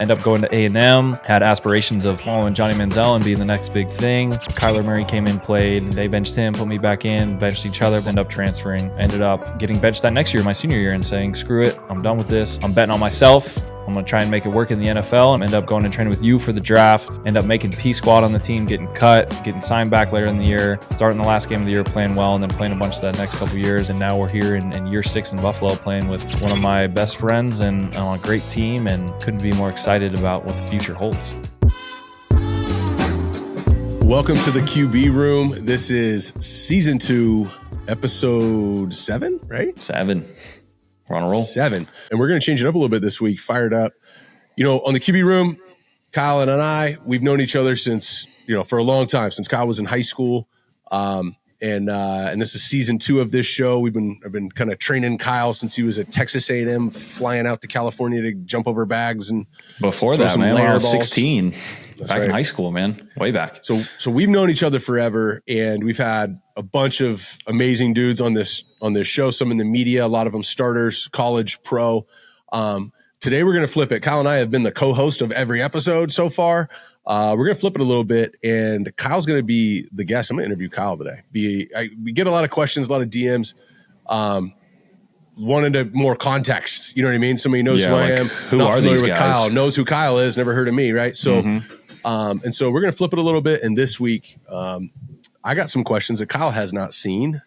End up going to A&M, had aspirations of following Johnny Manziel and being the next big thing. Kyler Murray came in, played. They benched him, put me back in, benched each other, ended up transferring. Ended up getting benched that next year, my senior year, and saying, screw it, I'm done with this. I'm betting on myself. I'm going to try and make it work in the NFL and end up going and training with you for the draft. End up making P squad on the team, getting cut, getting signed back later in the year, starting the last game of the year, playing well, and then playing a bunch of that next couple of years. And now we're here in year 6 in Buffalo playing with one of my best friends and on a great team, and couldn't be more excited about what the future holds. Welcome to the QB Room. This is season 2, episode 7, right? 7. We're on a roll. 7. And we're going to change it up a little bit this week. Fired up. You know, on the QB Room, Kyle and I, we've known each other since, for a long time, since Kyle was in high school. And this is season 2 of this show. I've been kind of training Kyle since he was at Texas A&M, flying out to California to jump over bags. And before that, man, when I was 16, back in high school, man, way back. So we've known each other forever, and we've had a bunch of amazing dudes on this show. Some in the media, a lot of them starters, college, pro. Today we're going to flip it. Kyle and I have been the co-host of every episode so far. We're going to flip it a little bit, and Kyle's going to be the guest. I'm going to interview Kyle today. We get a lot of questions, a lot of DMs. Wanted more context. You know what I mean? Somebody knows who I am. Who not are these guys? Kyle, knows who Kyle is, never heard of me, right? So, and so we're going to flip it a little bit. And this week, I got some questions that Kyle has not seen.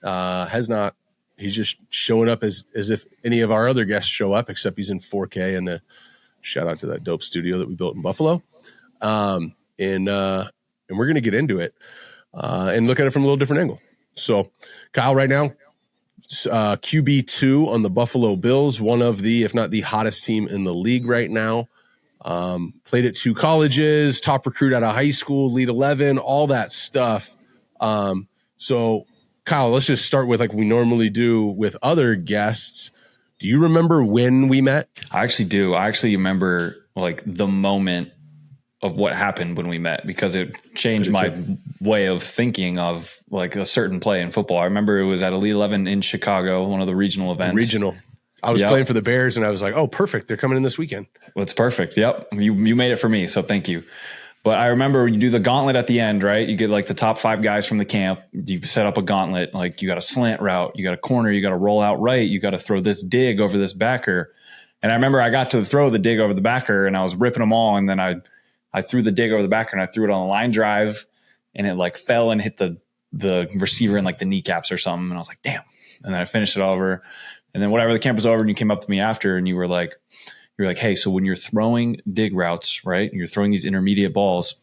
He's just showing up as if any of our other guests show up, except he's in 4K. And shout out to that dope studio that we built in Buffalo. And we're going to get into it and look at it from a little different angle. So, Kyle, right now, QB2 on the Buffalo Bills, one of the, if not the hottest team in the league right now. Played at 2 colleges, top recruit out of high school, lead 11, all that stuff. So, Kyle, let's just start with like we normally do with other guests. Do you remember when we met? I actually do. I actually remember like the moment of what happened when we met, because it changed my way of thinking of like a certain play in football. I remember it was at Elite 11 in Chicago, one of the regional events. I was playing for the Bears, and I was like, oh, perfect. They're coming in this weekend. Well, it's perfect. Yep. You made it for me. So thank you. But I remember you do the gauntlet at the end, right? You get like the top 5 guys from the camp. You set up a gauntlet. Like you got a slant route, you got a corner, you got to roll out right. You got to throw this dig over this backer. And I remember I got to throw the dig over the backer, and I was ripping them all. And then I threw the dig over the backer, and I threw it on a line drive, and it like fell and hit the receiver in like the kneecaps or something. And I was like, damn. And then I finished it over. And then whatever, the camp was over, and you came up to me after, and you were like, hey, so when you're throwing dig routes, right, you're throwing these intermediate balls,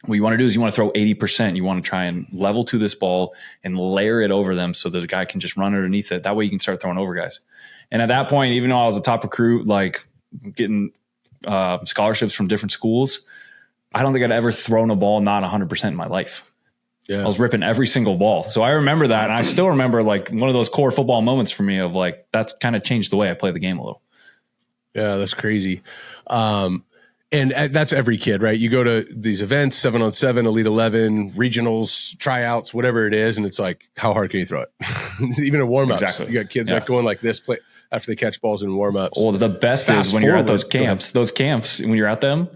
what you want to do is you want to throw 80%. You want to try and level to this ball and layer it over them so that the guy can just run underneath it. That way you can start throwing over guys. And at that point, even though I was a top recruit, like getting scholarships from different schools, I don't think I'd ever thrown a ball not 100% in my life. Yeah. I was ripping every single ball. So I remember that. And I still remember like one of those core football moments for me of like, that's kind of changed the way I play the game a little. Yeah, that's crazy. And that's every kid, right? You go to these events, 7-on-7, Elite 11, regionals, tryouts, whatever it is. And it's like, how hard can you throw it? Even in warm-ups. Exactly. You got kids that going like this play after they catch balls in warm-ups. Well, the best is when you're at those camps, when you're at them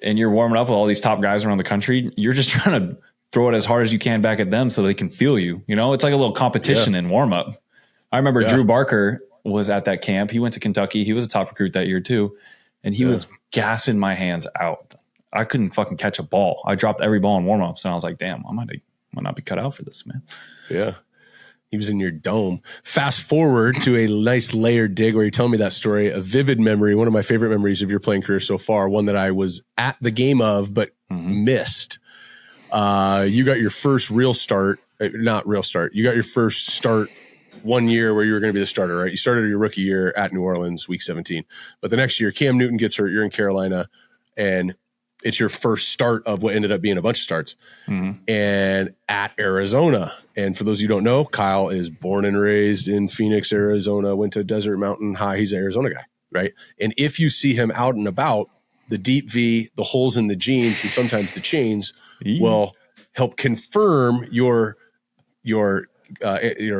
and you're warming up with all these top guys around the country, you're just trying to throw it as hard as you can back at them so they can feel you. You know, it's like a little competition in warm-up. I remember Drew Barker was at that camp. He went to Kentucky. He was a top recruit that year too. And he was gassing my hands out. I couldn't fucking catch a ball. I dropped every ball in warm-ups, and I was like, damn, I might not be cut out for this, man. Yeah. He was in your dome. Fast forward to a nice layered dig where you're telling me that story, a vivid memory, one of my favorite memories of your playing career so far, one that I was at the game of but missed. You got your first real start, not real start. You got your first start 1 year where you were going to be the starter, right? You started your rookie year at New Orleans, week 17. But the next year, Cam Newton gets hurt. You're in Carolina, and it's your first start of what ended up being a bunch of starts. And at Arizona. And for those of you who don't know, Kyle is born and raised in Phoenix, Arizona, went to Desert Mountain High. He's an Arizona guy, right? And if you see him out and about, the deep V, the holes in the jeans, and sometimes the chains will help confirm your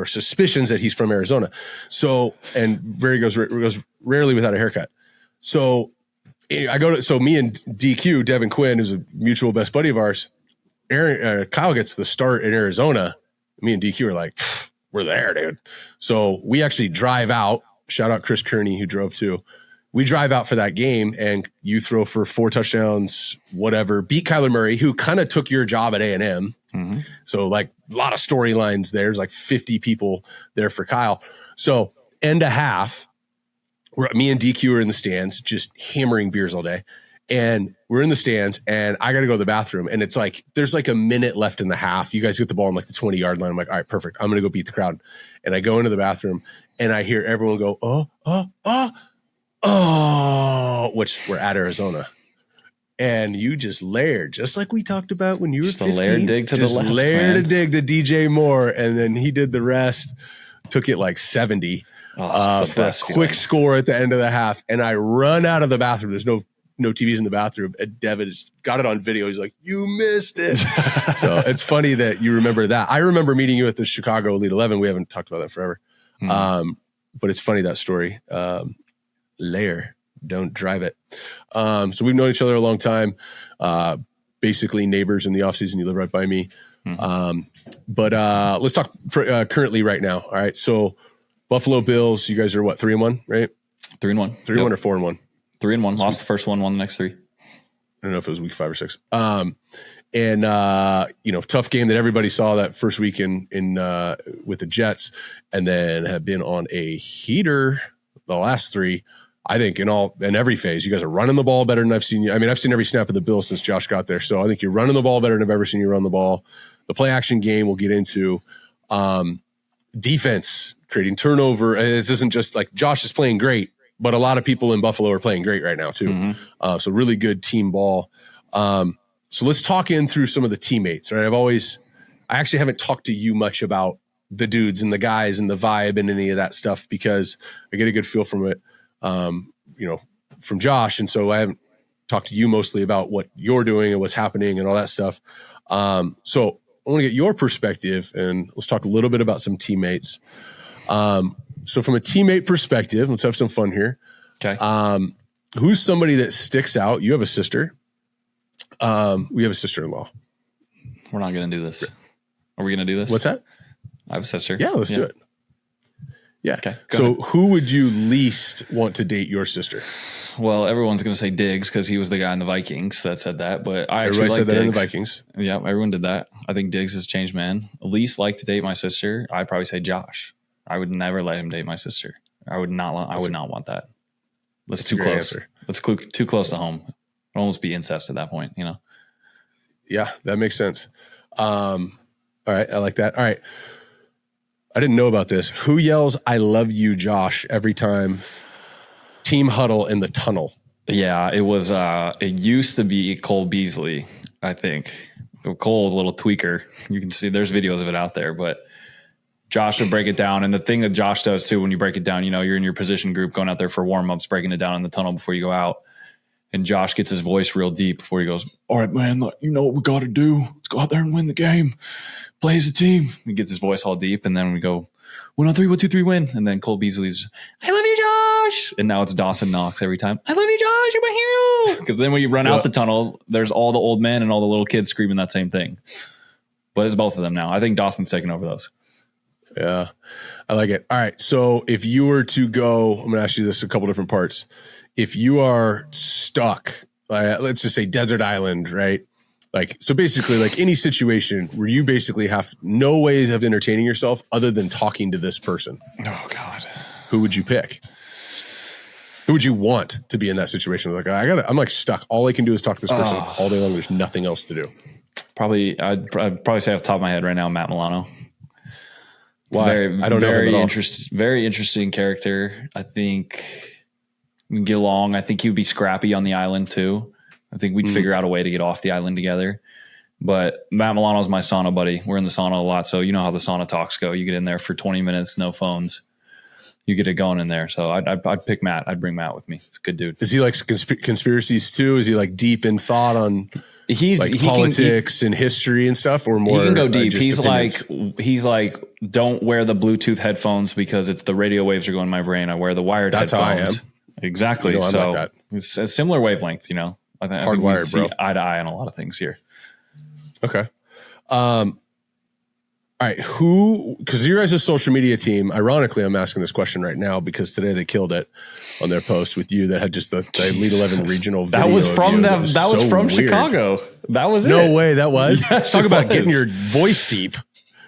suspicions that he's from Arizona. So, and goes rarely without a haircut. So I go to, so me and DQ, Devin Quinn, who's a mutual best buddy of ours, Kyle gets the start in Arizona. Me and DQ are like, we're there, dude. So we actually drive out. Shout out Chris Kearney, who drove too. We drive out for that game, and you throw for 4 touchdowns, whatever. Beat Kyler Murray, who kind of took your job at A&M. Mm-hmm. So like a lot of storylines there. There's like 50 people there for Kyle. So end of half, me and DQ are in the stands, just hammering beers all day. And we're in the stands, and I got to go to the bathroom. And it's like, there's like a minute left in the half. You guys get the ball on like the 20-yard line. I'm like, all right, perfect. I'm going to go beat the crowd. And I go into the bathroom, and I hear everyone go, oh, which we're at Arizona. And you just layered, just like we talked about when you were 15. Just a layered dig to the left, layered a dig to DJ Moore, and then he did the rest. Took it like 70 for a quick score at the end of the half. And I run out of the bathroom. There's no TVs in the bathroom. And Devin has got it on video. He's like, you missed it. So it's funny that you remember that. I remember meeting you at the Chicago Elite 11. We haven't talked about that forever. But it's funny, that story. Layer, don't drive it. So we've known each other a long time, basically neighbors in the off season. You live right by me. But let's talk currently right now. All right. So Buffalo Bills, you guys are what, 3-1, right? 3-1. 3-1 or 4-1? 3-1. Lost the first one, won the next 3. I don't know if it was week 5 or 6. Tough game that everybody saw that first week in with the Jets, and then have been on a heater the last 3. I think in every phase, you guys are running the ball better than I've seen you. I mean, I've seen every snap of the Bills since Josh got there. So I think you're running the ball better than I've ever seen you run the ball. The play action game we'll get into. Defense, creating turnover. This isn't just like Josh is playing great, but a lot of people in Buffalo are playing great right now too. Mm-hmm. So really good team ball. So let's talk in through some of the teammates. Right? I actually haven't talked to you much about the dudes and the guys and the vibe and any of that stuff, because I get a good feel from it. From Josh. And so I haven't talked to you mostly about what you're doing and what's happening and all that stuff. So I want to get your perspective, and let's talk a little bit about some teammates. So from a teammate perspective, let's have some fun here. Okay. Who's somebody that sticks out? You have a sister. We have a sister-in-law. We're not going to do this. Are we going to do this? What's that? I have a sister. Yeah, let's do it. Yeah. Okay. So who would you least want to date your sister? Well, everyone's going to say Diggs because he was the guy in the Vikings that said that. But I actually like said that Diggs. in the Vikings. Yeah, everyone did that. I think Diggs has changed, man. Least like to date my sister. I'd probably say Josh. I would never let him date my sister. I would not want that. That's too close. Answer. That's too close to home. It'd almost be incest at that point, you know? Yeah, that makes sense. All right. I like that. All right. I didn't know about this. Who yells, "I love you, Josh," every time? Team huddle in the tunnel. Yeah, it was, it used to be Cole Beasley, I think. Cole's a little tweaker. You can see there's videos of it out there, but Josh would break it down. And the thing that Josh does too, when you break it down, you're in your position group going out there for warm-ups, breaking it down in the tunnel before you go out. And Josh gets his voice real deep before he goes, "All right, man, you know what we got to do. Let's go out there and win the game. Play as a team." He gets his voice all deep, and then we go, 1 on 3, 1, 2, 3, win. And then Cole Beasley's, "I love you, Josh." And now it's Dawson Knox every time. "I love you, Josh. You're my hero." Because then when you run out the tunnel, there's all the old men and all the little kids screaming that same thing. But it's both of them now. I think Dawson's taking over those. Yeah, I like it. All right. So if you were to go, I'm going to ask you this a couple different parts. If you are stuck, let's just say desert island, right? Like, so basically like any situation where you basically have no ways of entertaining yourself other than talking to this person. Oh God. Who would you pick? Who would you want to be in that situation? Like, I'm like stuck. All I can do is talk to this person all day long. There's nothing else to do. I'd probably say off the top of my head right now, Matt Milano. Why? I don't know him at all. Very interesting character. I think we can get along. I think he would be scrappy on the island too. I think we'd figure out a way to get off the island together. But Matt Milano's my sauna buddy. We're in the sauna a lot, so you know how the sauna talks go. You get in there for 20 minutes, no phones. You get it going in there. So I'd pick Matt. I'd bring Matt with me. It's a good dude. Is he like conspiracies too? Is he like deep in thought on politics and history and stuff, or more? He can go deep. He's opinions? like, don't wear the Bluetooth headphones because it's the radio waves are going in my brain. I wear the wired headphones. How I am. Exactly. I'm so like that. it's a similar wavelength, I think we Hardwired, see bro. eye to eye on a lot of things here. Okay. All right. Because your guys' social media team, ironically, I'm asking this question right now because today they killed it on their post with you that had just the Elite 11 regional video. That was from them. That was from weird. Chicago. That was no it. way. That was. Yes, Talk about getting your voice deep.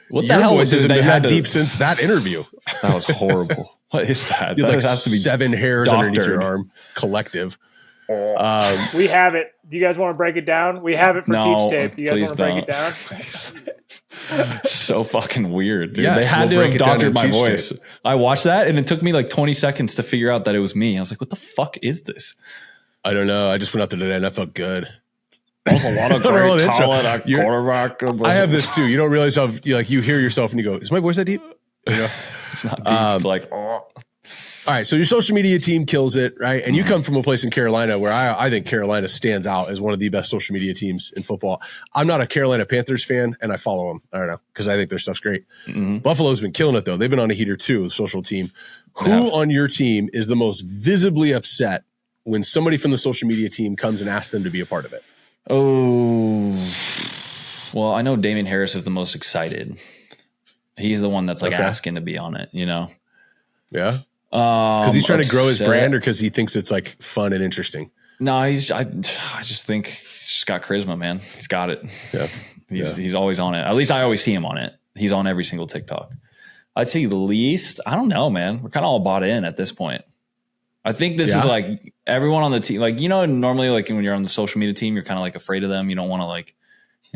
What your the hell voice hasn't been that deep since that interview. That was horrible. What is that? You that like has to be 7 hairs doctored. underneath your arm. Collective. We have it. Do you guys want to break it down? We have it for Teach Tape. Do you guys want to break it down? So fucking weird, dude. Yes, they had we'll to have doctored my Teach voice. Tape. I watched that and it took me like 20 seconds to figure out that it was me. I was like, what the fuck is this? I don't know. I just went out there today and I felt good. There's a lot of great talent at quarterback. I have this too. You don't realize how you hear yourself and you go, is my voice that deep? It's not deep. It's like, oh. All right, so your social media team kills it, right? And you come from a place in Carolina where I think Carolina stands out as one of the best social media teams in football. I'm not a Carolina Panthers fan, and I follow them. I don't know, because I think their stuff's great. Mm-hmm. Buffalo's been killing it, though. They've been on a heater, too, the social team. Who on your team is the most visibly upset when somebody from the social media team comes and asks them to be a part of it? Oh, well, I know Damian Harris is the most excited. He's the one that's like asking to be on it, Yeah. Because he's trying to grow his brand, or because he thinks it's like fun and interesting? No, I just think he's just got charisma, man. He's got it. Yeah. He's always on it. At least I always see him on it. He's on every single TikTok. I'd say the least. I don't know, man. We're kind of all bought in at this point. I think this is like everyone on the team. Like, normally like when you're on the social media team, you're kind of like afraid of them. You don't want to like,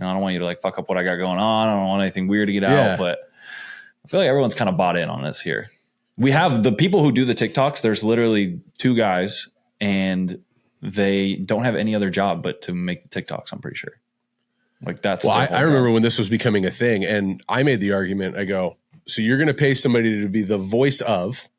I don't want you to like fuck up what I got going on. I don't want anything weird to get out. But I feel like everyone's kind of bought in on this here. We have the people who do the TikToks. There's literally 2 guys and they don't have any other job but to make the TikToks. I'm pretty sure. Like that's. Well, I remember when this was becoming a thing and I made the argument. I go, so you're going to pay somebody to be the voice of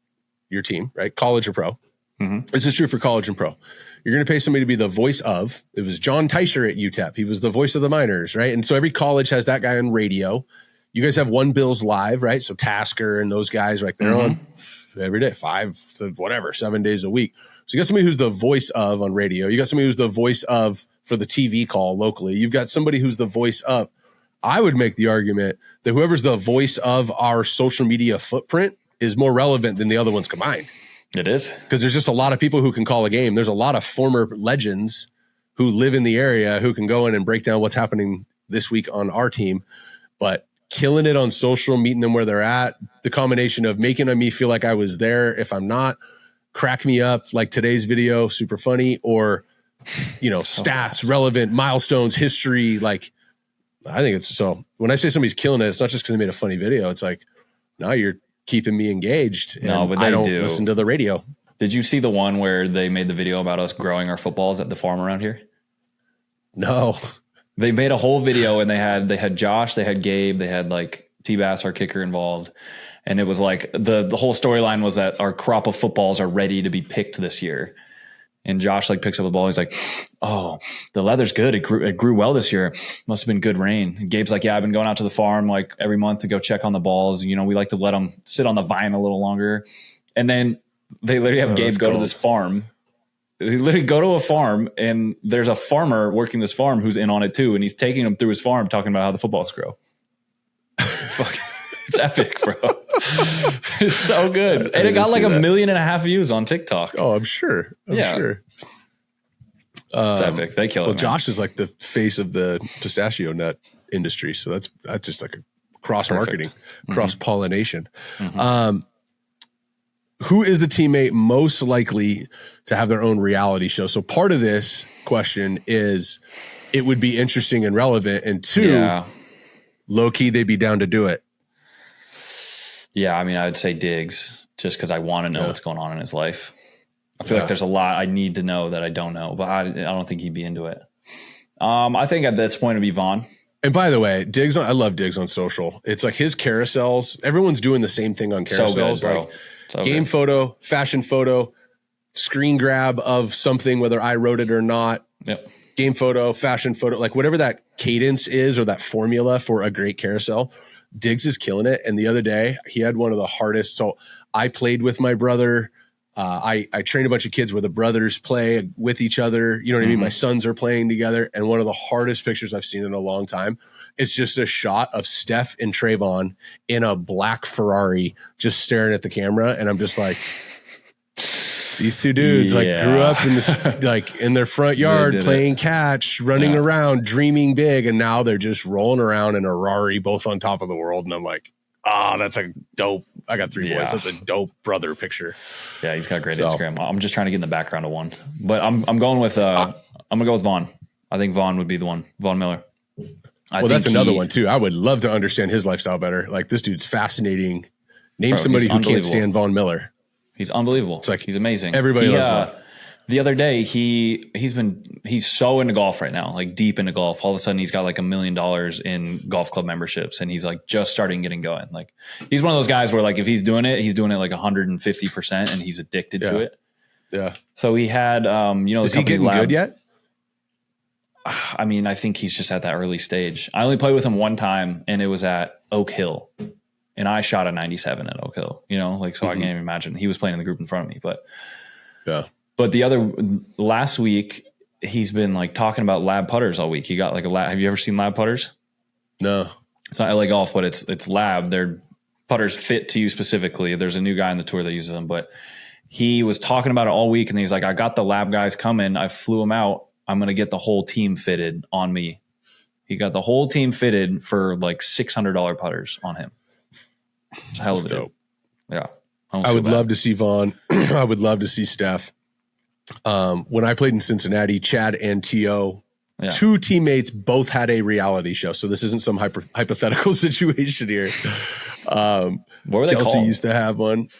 your team, right? College or pro. Mm-hmm. This is true for college and pro. You're going to pay somebody to be the voice of. It was John Teicher at UTEP. He was the voice of the Miners, right? And so every college has that guy on radio. You guys have One Bills Live, right? So Tasker and those guys, like they're on every day, 5 to whatever, 7 days a week. So you got somebody who's the voice of on radio. You got somebody who's the voice of for the TV call locally. You've got somebody who's the voice of. I would make the argument that whoever's the voice of our social media footprint is more relevant than the other ones combined. It is. Because there's just a lot of people who can call a game. There's a lot of former legends who live in the area who can go in and break down what's happening this week on our team. But killing it on social, meeting them where they're at, the combination of making me feel like I was there if I'm not, crack me up like today's video, super funny, or, stats, relevant, milestones, history. Like, I think it's so when I say somebody's killing it, it's not just because they made a funny video. It's like, now you're keeping me engaged. No, but they I don't do listen to the radio. Did you see the one where they made the video about us growing our footballs at the farm around here? No. They made a whole video and they had Josh, they had Gabe, they had like T-Bass, our kicker, involved. And it was like the whole storyline was that our crop of footballs are ready to be picked this year. And Josh like picks up the ball. He's like, oh, the leather's good. It grew well this year. Must have been good rain. And Gabe's like, yeah, I've been going out to the farm like every month to go check on the balls. We like to let them sit on the vine a little longer. And then they literally have Gabe go to this farm. They literally go to a farm and there's a farmer working this farm who's in on it too. And he's taking them through his farm talking about how the footballs grow. Fuck. It's epic, bro. It's so good. And it got like 1.5 million views on TikTok. Oh, I'm sure. I'm sure. It's epic. They kill it. Well, Josh is like the face of the pistachio nut industry. So that's just like a cross marketing, cross pollination. Mm-hmm. Who is the teammate most likely to have their own reality show? So part of this question is it would be interesting and relevant. And 2, low key, they'd be down to do it. Yeah, I mean, I would say Diggs, just because I want to know what's going on in his life. I feel like there's a lot I need to know that I don't know, but I don't think he'd be into it. I think at this point it'd be Vaughn. And by the way, I love Diggs on social. It's like his carousels. Everyone's doing the same thing on carousels. So good, bro. Like game photo, fashion photo, screen grab of something, whether I wrote it or not. Yep. Game photo, fashion photo, like whatever that cadence is or that formula for a great carousel. Diggs is killing it. And the other day he had one of the hardest. So I played with my brother I train a bunch of kids where the brothers play with each other. You know what I mean? My sons are playing together. And one of the hardest pictures I've seen in a long time, it's just a shot of Steph and Trayvon in a black Ferrari just staring at the camera. And I'm just like, these two dudes grew up in this, in their front yard playing catch, running around, dreaming big. And now they're just rolling around in a Ferrari, both on top of the world. And I'm like, that's a dope. I got 3 boys. That's a dope brother picture. Yeah, he's got great Instagram. I'm just trying to get in the background of one, but I'm going with I'm gonna go with Vaughn. I think Vaughn would be the one. Vaughn Miller. That's another one too. I would love to understand his lifestyle better. Like, this dude's fascinating. Name somebody who can't stand Vaughn Miller. He's unbelievable. It's like he's amazing. Everybody loves Vaughn. The other day, he's so into golf right now, like deep into golf. All of a sudden, he's got like $1 million in golf club memberships, and he's like just starting getting going. Like, he's one of those guys where, like, if he's doing it like 150%, and he's addicted to it. Yeah. So he had, is he getting good yet? I mean, I think he's just at that early stage. I only played with him one time, and it was at Oak Hill, and I shot a 97 at Oak Hill. So I can't even imagine. He was playing in the group in front of me, but yeah. But last week, he's been like talking about lab putters all week. He got like a lab. Have you ever seen lab putters? No. It's not LA Golf, but it's lab. Their putters fit to you specifically. There's a new guy on the tour that uses them, but he was talking about it all week, and he's like, I got the lab guys coming. I flew them out. I'm going to get the whole team fitted on me. He got the whole team fitted for like $600 putters on him. It's hell of a dope. Yeah. I would love to see Vaughn. I would love to see Steph. When I played in Cincinnati, Chad and T.O., two teammates both had a reality show. So this isn't some hypothetical situation here. What were they Kelsey called? used to have one.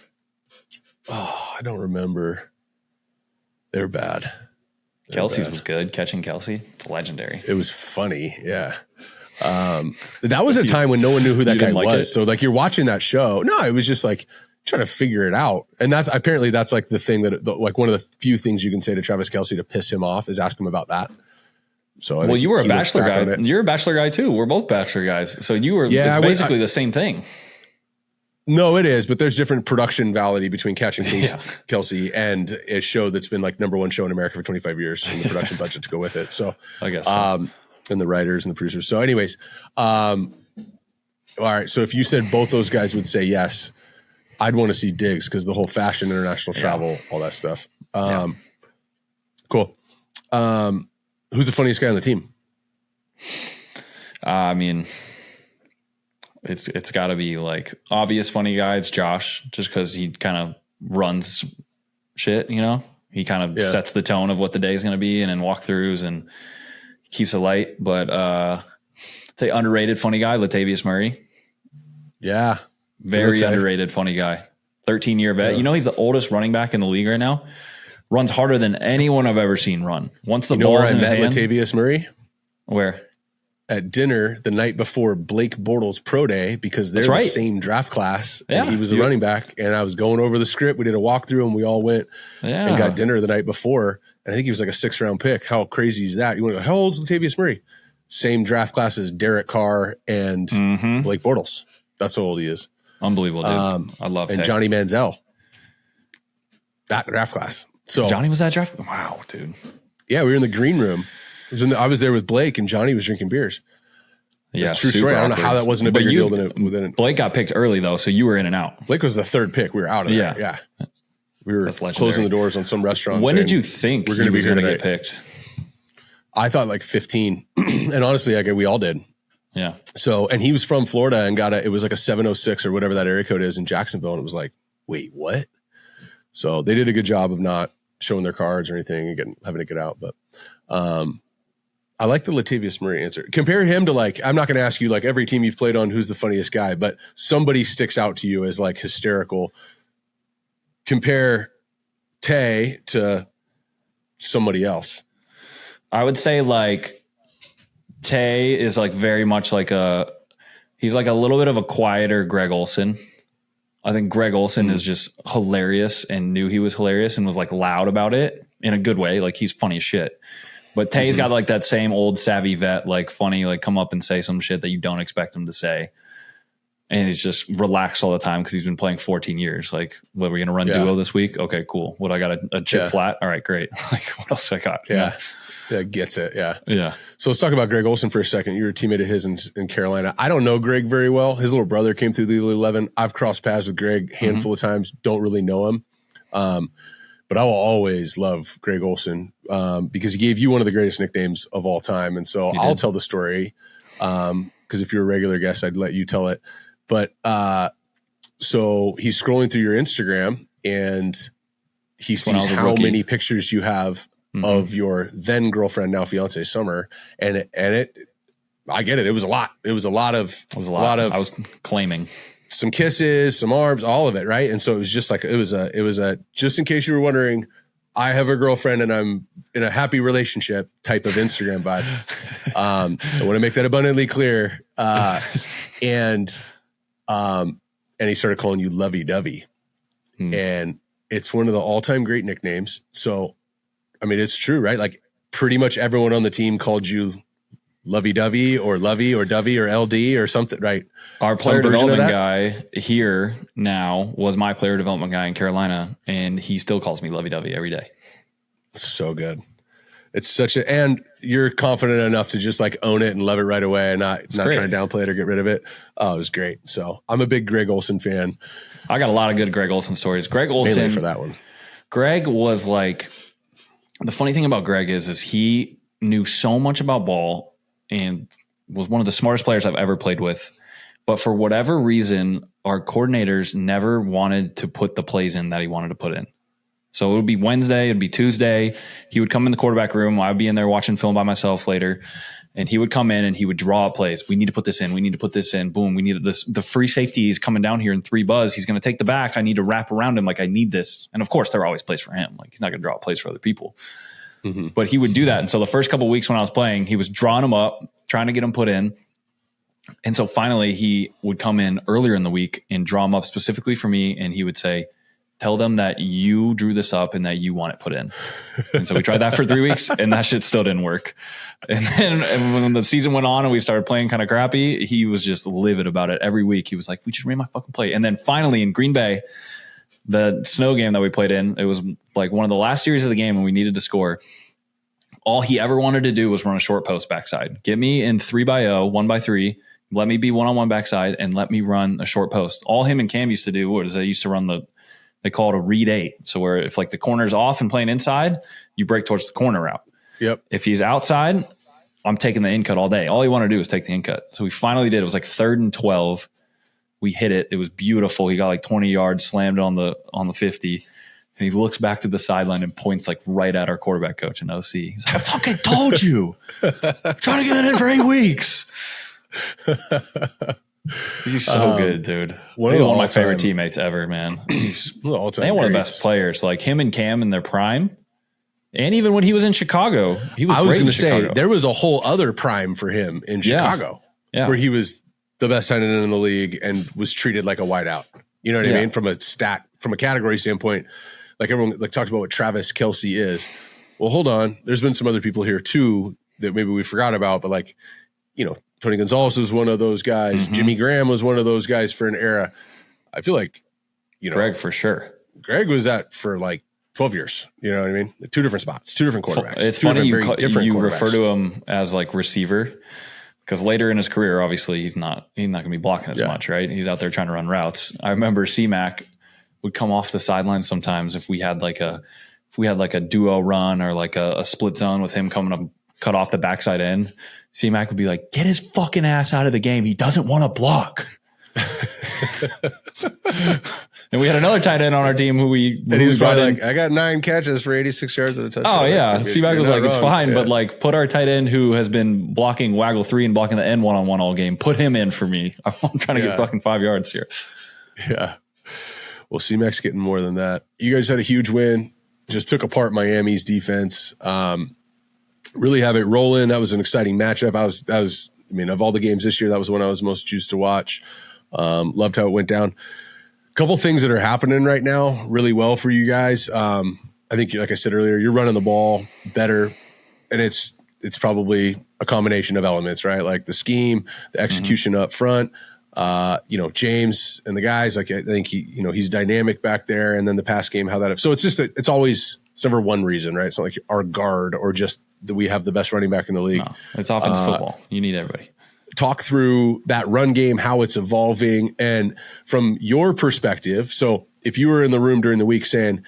Oh, I don't remember. They're bad. Kelsey's was good. Catching Kelsey. It's legendary. It was funny. Yeah. That was a time when no one knew who that guy was. So like, you're watching that show. No, it was just like, trying to figure it out. And that's like the thing that like one of the few things you can say to Travis Kelce to piss him off is ask him about that. So you were a Bachelor guy. You're a Bachelor guy too. We're both Bachelor guys. So you were it's basically the same thing. No, it is, but there's different production validity between Catching Kelce and a show that's been like #1 show in America for 25 years and the production budget to go with it. So I guess so. And the writers and the producers. So anyways, all right. So if you said both those guys would say yes, I'd want to see Diggs because the whole fashion, international travel, all that stuff. Cool. Who's the funniest guy on the team? I mean, it's got to be like obvious funny guy. It's Josh, just because he kind of runs shit. He kind of sets the tone of what the day is going to be, and then walkthroughs, and keeps it light. But say underrated funny guy, Latavius Murray. Yeah. Very underrated, funny guy. 13-year vet. Yeah. He's the oldest running back in the league right now. Runs harder than anyone I've ever seen run. Once the ball's in his hand. Latavius Murray? Where? At dinner the night before Blake Bortles' pro day, because they're the same draft class. Yeah. And he was a running back, and I was going over the script. We did a walkthrough, and we all went and got dinner the night before. And I think he was like a 6th-round pick. How crazy is that? You want to go, how old's Latavius Murray? Same draft class as Derek Carr and Blake Bortles. That's how old he is. Unbelievable, dude. I love and Tay. Johnny Manziel. That draft class. So Johnny was that draft? Wow, dude. Yeah, we were in the green room. I was there with Blake, and Johnny was drinking beers. Yeah, true story. I don't know how that wasn't a bigger deal than it. Blake got picked early though, so you were in and out. Blake was the 3rd pick. We were out of there. Yeah. We were closing the doors on some restaurants. When did you think we're going to be here to get picked? I thought like 15, and honestly, we all did. Yeah. So, and he was from Florida and it was like a 706 or whatever that area code is in Jacksonville. And it was like, wait, what? So they did a good job of not showing their cards or anything and having to get out. But I like the Latavius Murray answer. Compare him to like, I'm not going to ask you like every team you've played on, who's the funniest guy, but somebody sticks out to you as like hysterical. Compare Tay to somebody else. I would say like, Tay is like very much like he's like a little bit of a quieter Greg Olsen. I think Greg Olsen is just hilarious and knew he was hilarious and was like loud about it in a good way. Like he's funny as shit. But Tay's got like that same old savvy vet, like funny, like come up and say some shit that you don't expect him to say. And he's just relaxed all the time because he's been playing 14 years. Like, what, we're going to run duo this week? Okay, cool. What, I got a chip flat? All right, great. Like, what else I got? Yeah. That gets it. Yeah. Yeah. So let's talk about Greg Olsen for a second. You were a teammate of his in Carolina. I don't know Greg very well. His little brother came through the 11. I've crossed paths with Greg a handful of times. Don't really know him. But I will always love Greg Olsen because he gave you one of the greatest nicknames of all time. And so I'll tell the story because if you're a regular guest, I'd let you tell it. But so he's scrolling through your Instagram and he sees how many pictures you have of your then girlfriend, now fiance, Summer. And it, I get it. It was a lot. It was a lot of, I was claiming some kisses, some arms, all of it. Right. And so it was just like, it was a, just in case you were wondering, I have a girlfriend and I'm in a happy relationship type of Instagram vibe. I want to make that abundantly clear. And he started calling you lovey-dovey. And it's one of the all-time great nicknames. So, I mean, it's true, right? Like pretty much everyone on the team called you lovey-dovey or lovey or dovey or LD or something, right? Our player development guy here now was my player development guy in Carolina, and he still calls me lovey-dovey every day. So good. It's such a, and you're confident enough to just like own it and love it right away and not try to downplay it or get rid of it. Oh, it was great. So I'm a big Greg Olsen fan. I got a lot of good Greg Olsen stories. Greg Olsen, mainly for that one. Greg was like, the funny thing about Greg is he knew so much about ball and was one of the smartest players I've ever played with. But for whatever reason, our coordinators never wanted to put the plays in that he wanted to put in. So it would be Wednesday, it'd be Tuesday. He would come in the quarterback room. I'd be in there watching film by myself later. And he would come in and he would draw up plays. We need to put this in. We need to put this in. Boom. We need this. The free safety is coming down here in 3 buzz. He's going to take the back. I need to wrap around him. Like, I need this. And of course, there are always plays for him. Like, he's not going to draw up plays for other people. But he would do that. And so the first couple of weeks when I was playing, he was drawing them up, trying to get them put in. And so finally he would come in earlier in the week and draw them up specifically for me. And he would say, tell them that you drew this up and that you want it put in. And so we tried that for 3 weeks and that shit still didn't work. And then when the season went on and we started playing kind of crappy, he was just livid about it every week. He was like, we just ran my fucking play. And then finally in Green Bay, the snow game that we played in, it was like one of the last series of the game and we needed to score. All he ever wanted to do was run a short post backside. Get me in 3x0, 1x3. Let me be one-on-one backside and let me run a short post. All him and Cam used to do was they used to run they call it a read 8. So where if like the corner's off and playing inside, you break towards the corner route. Yep. If he's outside, I'm taking the in cut all day. All he wanted to do was take the in cut. So we finally did. It was like 3rd and 12. We hit it. It was beautiful. He got like 20 yards, slammed it on the 50. And he looks back to the sideline and points like right at our quarterback coach in OC. He's like, I fucking told you. I'm trying to get that in for 8 weeks. He's so good, dude. One of my favorite teammates ever, man. He's one of the best players. Like him and Cam in their prime. And even when he was in Chicago, he was. I was going to say there was a whole other prime for him in Chicago, where he was the best tight end in the league and was treated like a wideout. You know what I mean? From a category standpoint, like everyone talked about what Travis Kelce is. Well, hold on. There's been some other people here too that maybe we forgot about, but like, Tony Gonzalez was one of those guys. Jimmy Graham was one of those guys for an era. I feel like, Greg for sure. Greg was that for like 12 years. You know what I mean? 2 different spots, 2 different quarterbacks. It's funny you refer to him as like receiver because later in his career, obviously he's not going to be blocking as much, right? He's out there trying to run routes. I remember C-Mac would come off the sideline sometimes if we had like a duo run or like a split zone with him coming up, cut off the backside end. C-Mac would be like, get his fucking ass out of the game. He doesn't want to block. And we had another tight end on our team he was probably like, I got 9 catches for 86 yards at a touchdown. Oh, yeah. C-Mac was like, it's fine, but like put our tight end who has been blocking Waggle 3 and blocking the end one-on-one all game. Put him in for me. I'm trying to get fucking 5 yards here. Yeah. Well, C-Mac's getting more than that. You guys had a huge win. Just took apart Miami's defense. Really have it rolling. That was an exciting matchup. Of all the games this year, that was one I was most juiced to watch. Loved how it went down. A couple things that are happening right now really well for you guys. I think, like I said earlier, you're running the ball better, and it's probably a combination of elements, right? Like the scheme, the execution up front. James and the guys, like I think he's dynamic back there. And then the pass game, how that, so it's just, it's never one reason, right? It's not like our guard or just that we have the best running back in the league. No, it's offensive football. You need everybody. Talk through that run game, how it's evolving. And from your perspective, so if you were in the room during the week saying,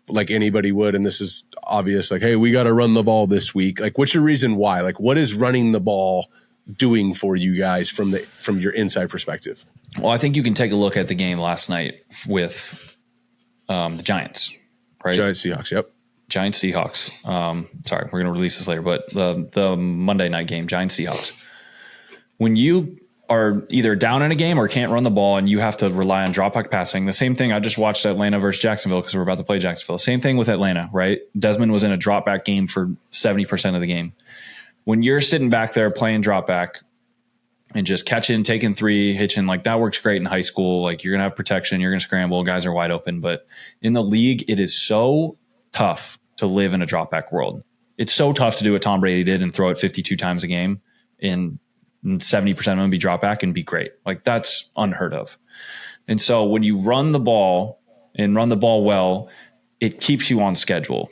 like anybody would, and this is obvious, like, hey, we got to run the ball this week. Like, what's your reason why? Like, what is running the ball doing for you guys from your inside perspective? Well, I think you can take a look at the game last night with the Giants, right? Giants Seahawks, yep. Giants Seahawks. Sorry, we're going to release this later, but the Monday night game, Giants Seahawks. When you are either down in a game or can't run the ball and you have to rely on dropback passing, the same thing. I just watched Atlanta versus Jacksonville because we're about to play Jacksonville. Same thing with Atlanta, right? Desmond was in a dropback game for 70% of the game. When you're sitting back there playing dropback and just catching, taking three, hitching, like that works great in high school. Like you're going to have protection, you're going to scramble, guys are wide open. But in the league, it is so tough to live in a dropback world. It's so tough to do what Tom Brady did and throw it 52 times a game and 70% of them be drop back and be great. Like that's unheard of. And so when you run the ball and run the ball well, it keeps you on schedule.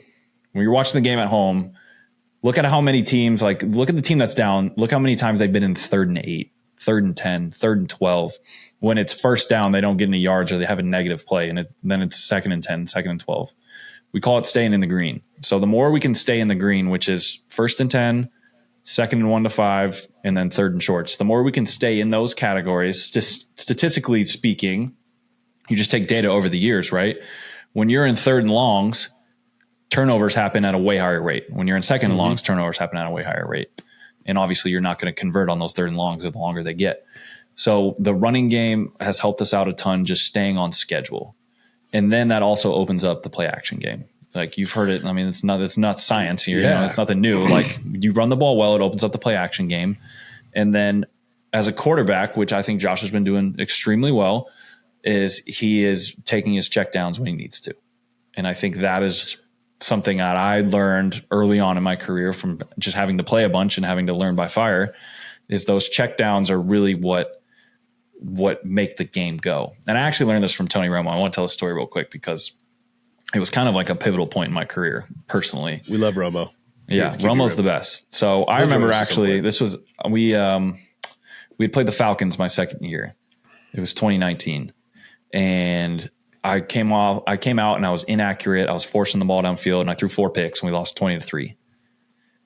When you're watching the game at home, look at how many teams, like look at the team that's down. Look how many times they've been in 3rd and 8, 3rd and 10, 3rd and 12. When it's first down, they don't get any yards or they have a negative play. And then it's 2nd and 10, 2nd and 12. We call it staying in the green. So the more we can stay in the green, which is 1st and 10, 2nd and 1 to 5, and then 3rd and shorts. The more we can stay in those categories, statistically speaking, you just take data over the years, right? When you're in 3rd and longs, turnovers happen at a way higher rate. When you're in 2nd and longs, turnovers happen at a way higher rate. And obviously you're not going to convert on those 3rd and longs the longer they get. So the running game has helped us out a ton, just staying on schedule. And then that also opens up the play action game. It's like you've heard it. I mean, it's not science here. Yeah. It's nothing new. Like you run the ball well, it opens up the play action game. And then as a quarterback, which I think Josh has been doing extremely well, is he is taking his checkdowns when he needs to. And I think that is something that I learned early on in my career from just having to play a bunch and having to learn by fire, is those checkdowns are really what make the game go. And I actually learned this from Tony Romo. I want to tell a story real quick because it was kind of like a pivotal point in my career personally. We love Romo. Yeah, Romo's the best. So I remember actually this was we had played the Falcons my second year. It was 2019. And I came out and I was inaccurate. I was forcing the ball downfield and I threw 4 picks and we lost 20-3.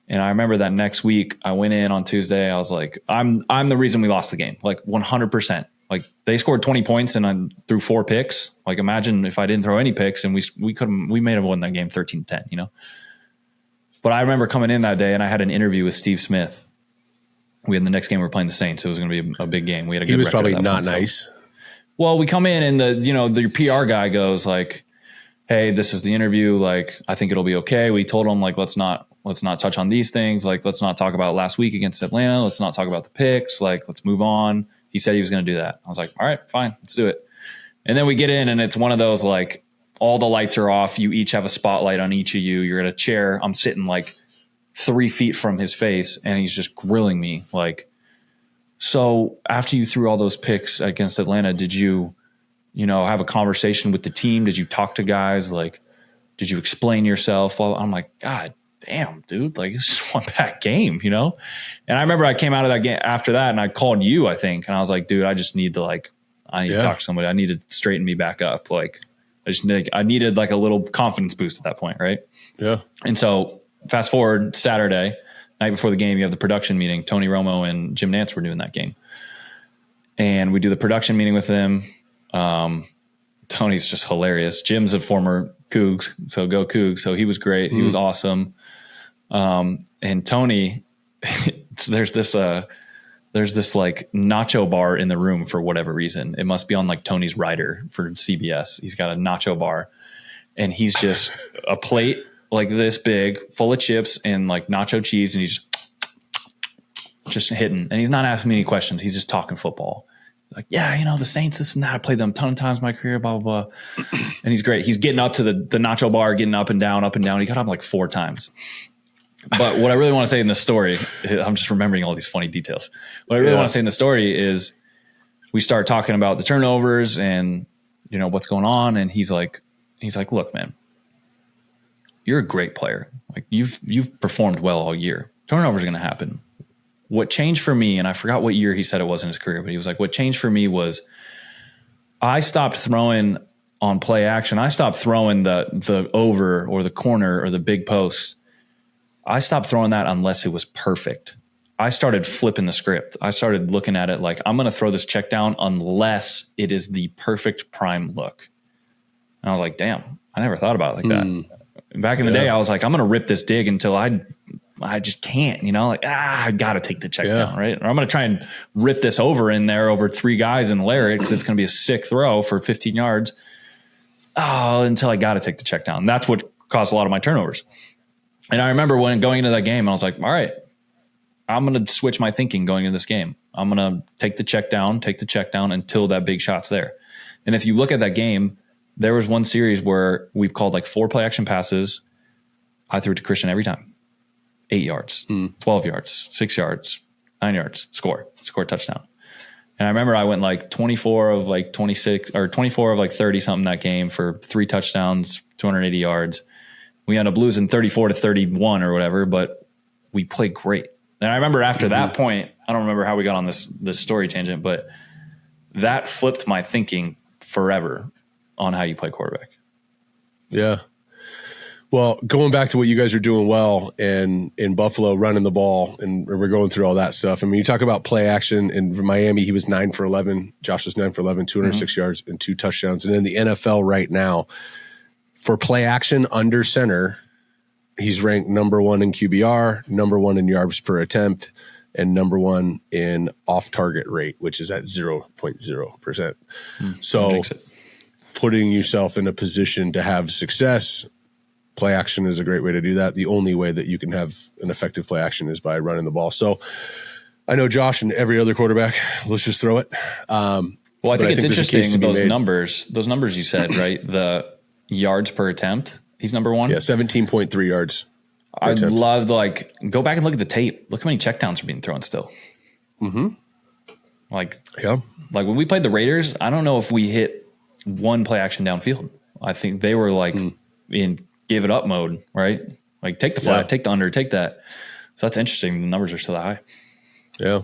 And I remember that next week I went in on Tuesday. I was like, I'm the reason we lost the game. Like 100%. Like they scored 20 points and I threw 4 picks. Like imagine if I didn't throw any picks and we may have won that game 13-10, you know? But I remember coming in that day and I had an interview with Steve Smith. We had the next game we were playing the Saints. It was going to be a big game. We had a good He was record probably at that not point, nice. So. Well, we come in and the PR guy goes like, hey, this is the interview. Like, I think it'll be okay. We told him like, let's not touch on these things. Like, let's not talk about last week against Atlanta. Let's not talk about the picks. Like, let's move on. He said he was going to do that. I was like, all right, fine, let's do it. And then we get in and it's one of those, like all the lights are off. You each have a spotlight on each of you. You're in a chair. I'm sitting like 3 feet from his face and he's just grilling me like, so after you threw all those picks against Atlanta, did you have a conversation with the team? Did you talk to guys? Like, did you explain yourself? Well, I'm like, God damn, dude, like it's just one bad game, you know? And I remember I came out of that game after that and I called you, I think. And I was like, dude, I just need to to talk to somebody. I need to straighten me back up. Like I needed like a little confidence boost at that point. Right. Yeah. And so fast forward Saturday, night before the game, you have the production meeting. Tony Romo and Jim Nantz were doing that game. And we do the production meeting with them. Tony's just hilarious. Jim's a former Cougs, so go Cougs. So he was great. He was awesome. And Tony, there's this like nacho bar in the room for whatever reason. It must be on like Tony's rider for CBS. He's got a nacho bar and he's just a plate like this big full of chips and like nacho cheese. And he's just hitting, and he's not asking me any questions. He's just talking football. Like, yeah, the Saints, this and that. I played them a ton of times in my career, blah, blah, blah. And he's great. He's getting up to the nacho bar, getting up and down, up and down. He got up like 4 times. But what I really want to say in this story, I'm just remembering all these funny details. What I really want to say in the story is we start talking about the turnovers and, what's going on. And he's like, look, man, you're a great player. Like you've performed well all year. Turnovers are going to happen. What changed for me, and I forgot what year he said it was in his career, but he was like, what changed for me was I stopped throwing on play action. I stopped throwing the over or the corner or the big post. I stopped throwing that unless it was perfect. I started flipping the script. I started looking at it like, I'm going to throw this check down unless it is the perfect prime look. And I was like, damn, I never thought about it like that. Back in the day, I was like, I'm going to rip this dig until I just can't, I got to take the check down, right? Or I'm going to try and rip this over in there over 3 guys and layer it because it's going to be a sick throw for 15 yards. Until I got to take the check down. That's what caused a lot of my turnovers. And I remember when going into that game, I was like, all right, I'm going to switch my thinking going into this game. I'm going to take the check down until that big shot's there. And if you look at that game, there was one series where we've called like 4 play action passes. I threw it to Christian every time. 8 yards, 12 yards, 6 yards, 9 yards, score touchdown. And I remember I went like 24 of like 26 or 24 of like 30 something that game for 3 touchdowns, 280 yards. We ended up losing 34-31 or whatever, but we played great. And I remember after that point, I don't remember how we got on this story tangent, but that flipped my thinking forever on how you play quarterback. Yeah. Well, going back to what you guys are doing well and in Buffalo, running the ball, and we're going through all that stuff. I mean, you talk about play action. In Miami, he was 9 for 11. Josh was 9 for 11, 206 yards and 2 touchdowns. And in the NFL right now, for play action under center, he's ranked number 1 in QBR, number 1 in yards per attempt, and number 1 in off-target rate, which is at 0.0%. So putting yourself in a position to have success, play action is a great way to do that. The only way that you can have an effective play action is by running the ball. So I know Josh and every other quarterback, let's just throw it. Well, I think it's interesting those numbers you said, right? The yards per attempt, he's number 1. Yeah, 17.3 yards. I'd love to go back and look at the tape. Look how many checkdowns are being thrown still. Like when we played the Raiders, I don't know if we hit 1 play action downfield. I think they were in give it up mode, right? Like take the flat, take the under, take that. So that's interesting. The numbers are still that high. Yeah.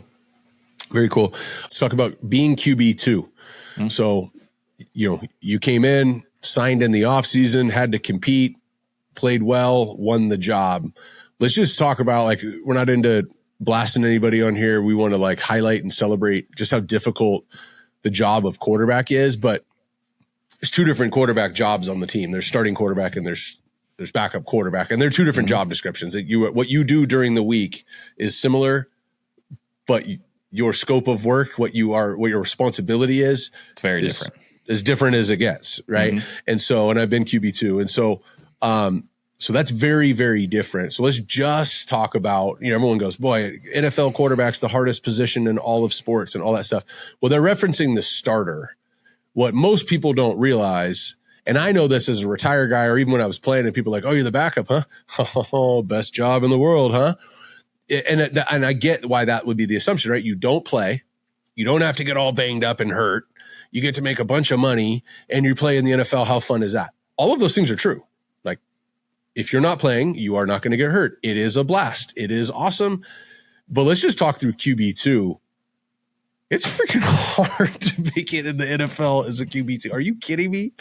Very cool. Let's talk about being QB2. So, you came in, signed in the offseason, had to compete, played well, won the job. Let's just talk about we're not into blasting anybody on here. We want to highlight and celebrate just how difficult the job of quarterback is, but there's 2 different quarterback jobs on the team. There's starting quarterback and there's backup quarterback, and they're 2 different job descriptions. What you do during the week is similar, but your scope of work, what your responsibility is, it's very different. As different as it gets, right? And I've been QB2, and so that's very, very different. So let's just talk about, everyone goes, boy, NFL quarterback's the hardest position in all of sports and all that stuff. Well, they're referencing the starter. What most people don't realize, and I know this as a retired guy, or even when I was playing and people are like, oh, you're the backup, huh? Oh, best job in the world, huh? And I get why that would be the assumption, right? You don't play. You don't have to get all banged up and hurt. You get to make a bunch of money and you play in the NFL. How fun is that? All of those things are true. If you're not playing, you are not going to get hurt. It is a blast. It is awesome. But let's just talk through QB2. It's freaking hard to make it in the NFL as a QB2. Are you kidding me?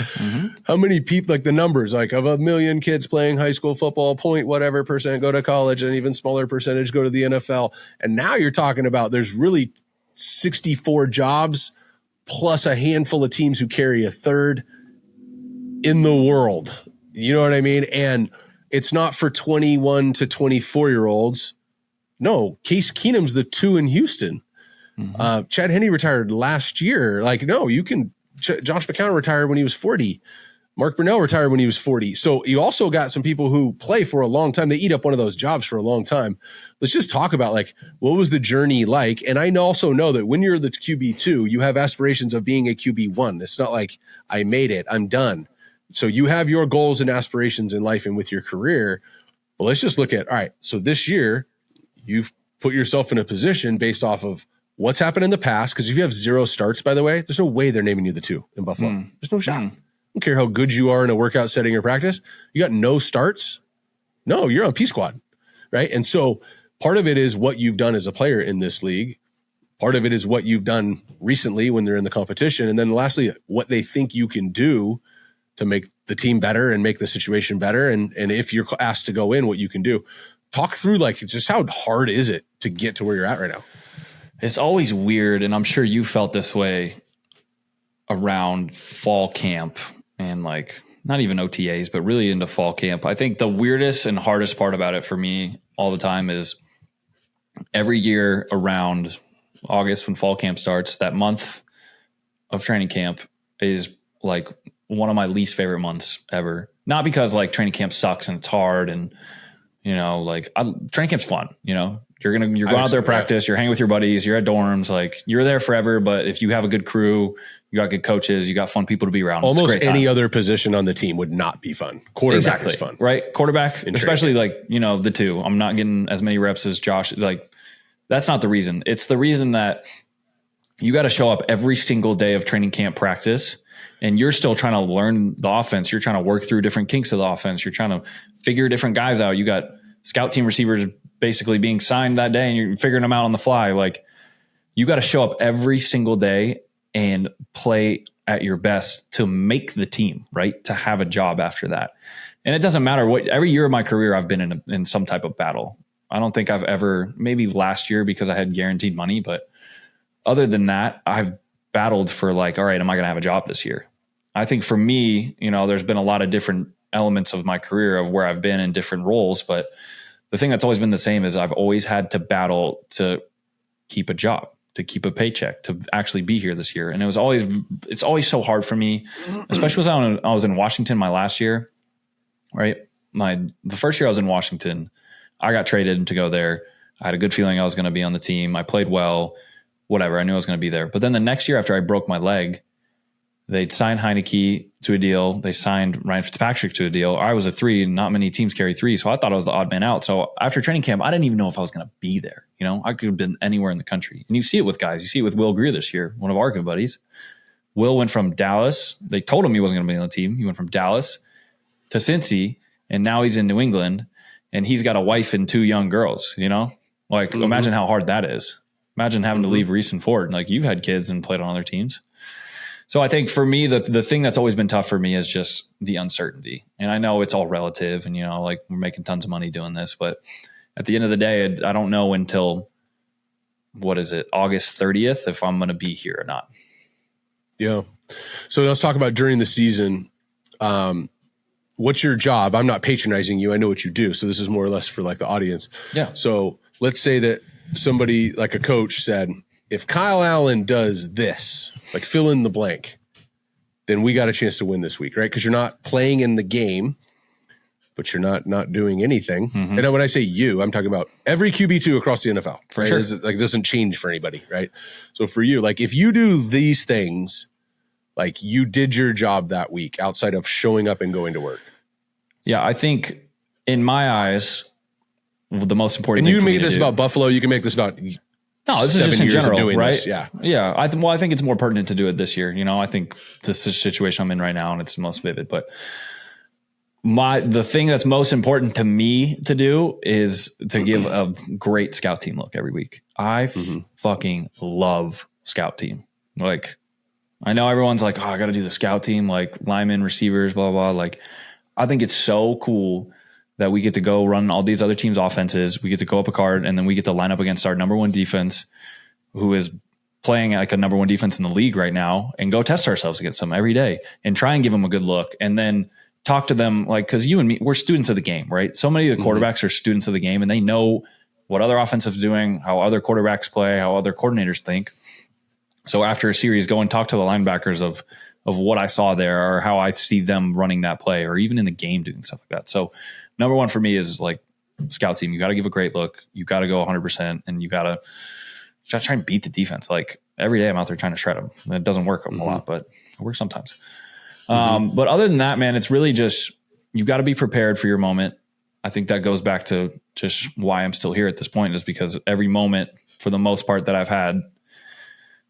How many people, the numbers, of 1 million kids playing high school football, % go to college, and even smaller percentage go to the NFL. And now you're talking about there's really 64 jobs plus a handful of teams who carry a third in the world. You know what I mean? And it's not for 21 to 24-year-olds. No, Case Keenum's the 2 in Houston. Chad Henne retired last year. No, you can. Josh McCown retired when he was 40. Mark Brunell retired when he was 40. So you also got some people who play for a long time. They eat up one of those jobs for a long time. Let's just talk about what was the journey like? And I also know that when you're the QB2, you have aspirations of being a QB1. It's not like I made it, I'm done. So you have your goals and aspirations in life and with your career. Well, let's just look at, all right, so this year you've put yourself in a position based off of what's happened in the past. Because if you have 0 starts, by the way, there's no way they're naming you the 2 in Buffalo. There's no shot. I don't care how good you are in a workout setting or practice. You got no starts. No, you're on P squad, right? And so part of it is what you've done as a player in this league. Part of it is what you've done recently when they're in the competition. And then lastly, what they think you can do to make the team better and make the situation better. And if you're asked to go in, what you can do. Talk through like just how hard is it to get to where you're at right now? It's always weird. And I'm sure you felt this way around fall camp and like not even OTAs, but really into fall camp. I think the weirdest and hardest part about it for me all the time is every year around August when fall camp starts, that month of training camp is like one of my least favorite months ever. Not because like training camp sucks and it's hard and, you know, like training camp's fun, you know, you're going out there practice, you're hanging with your buddies, you're at dorms, like you're there forever. But if you have a good crew, you got good coaches, you got fun people to be around. Almost any other position on the team would not be fun. Quarterback is fun, right? Quarterback, especially like, you know, the 2, I'm not getting as many reps as Josh. Like that's not the reason. It's the reason that you got to show up every single day of training camp practice and you're still trying to learn the offense. You're trying to work through different kinks of the offense. You're trying to figure different guys out. You got scout team receivers basically being signed that day and you're figuring them out on the fly. Like you got to show up every single day and play at your best to make the team, right? To have a job after that. And it doesn't matter what, every year of my career, I've been in some type of battle. I don't think I've ever, maybe last year because I had guaranteed money, but other than that, I've battled for like, all right, am I going to have a job this year? I think for me, you know, there's been a lot of different elements of my career of where I've been in different roles, but the thing that's always been the same is I've always had to battle to keep a job, to keep a paycheck, to actually be here this year. And it's always so hard for me, especially when I was in Washington my last year, right? The first year I was in Washington, I got traded to go there. I had a good feeling I was going to be on the team. I played well, whatever. I knew I was going to be there. But then the next year after I broke my leg, they'd signed Heineke to a deal. They signed Ryan Fitzpatrick to a deal. I was a 3 and not many teams carry 3. So I thought I was the odd man out. So after training camp, I didn't even know if I was going to be there. You know, I could have been anywhere in the country. And you see it with guys. You see it with Will Greer this year, one of our good buddies. Will went from Dallas. They told him he wasn't going to be on the team. He went from Dallas to Cincy, and now he's in New England, and he's got a wife and 2 young girls, you know? Like, imagine how hard that is. Imagine having to leave Reese and Ford. Like, you've had kids and played on other teams. So I think for me, the thing that's always been tough for me is just the uncertainty. And I know it's all relative and, you know, like we're making tons of money doing this, but at the end of the day, I don't know until, August 30th, if I'm going to be here or not. Yeah. So let's talk about during the season. What's your job? I'm not patronizing you. I know what you do. So this is more or less for like the audience. Yeah. So let's say that somebody like a coach said, if Kyle Allen does this, like fill in the blank, then we got a chance to win this week, right? Because you're not playing in the game, but you're not doing anything. Mm-hmm. And when I say you, I'm talking about every QB2 across the NFL. For right? sure. Like it doesn't change for anybody, right? So for you, like if you do these things, like you did your job that week outside of showing up and going to work. Yeah, I think in my eyes, the most important thing. And you can make this about Buffalo. You can make this about this is just in general, right? This. Yeah. I think it's more pertinent to do it this year. You know, I think this is the situation I'm in right now, and it's the most vivid. But the thing that's most important to me to do is to give a great scout team look every week. I fucking love scout team. Like, I know everyone's like, oh, I got to do the scout team, like linemen, receivers, blah, blah, blah. Like, I think it's so cool that we get to go run all these other teams' offenses. We get to go up a card, and then we get to line up against our number 1 defense, who is playing like a number 1 defense in the league right now, and go test ourselves against them every day and try and give them a good look. And then talk to them, like, because you and me, we're students of the game, right? So many of the quarterbacks are students of the game, and they know what other offensives are doing, how other quarterbacks play, how other coordinators think. So after a series, go and talk to the linebackers of what I saw there, or how I see them running that play, or even in the game doing stuff like that. So number 1 for me is like scout team. You got to give a great look. You got to go 100%, and you got to try and beat the defense. Like every day I'm out there trying to shred them. And it doesn't work a lot, but it works sometimes. But other than that, man, it's really just, you got to be prepared for your moment. I think that goes back to just why I'm still here at this point, is because every moment for the most part that I've had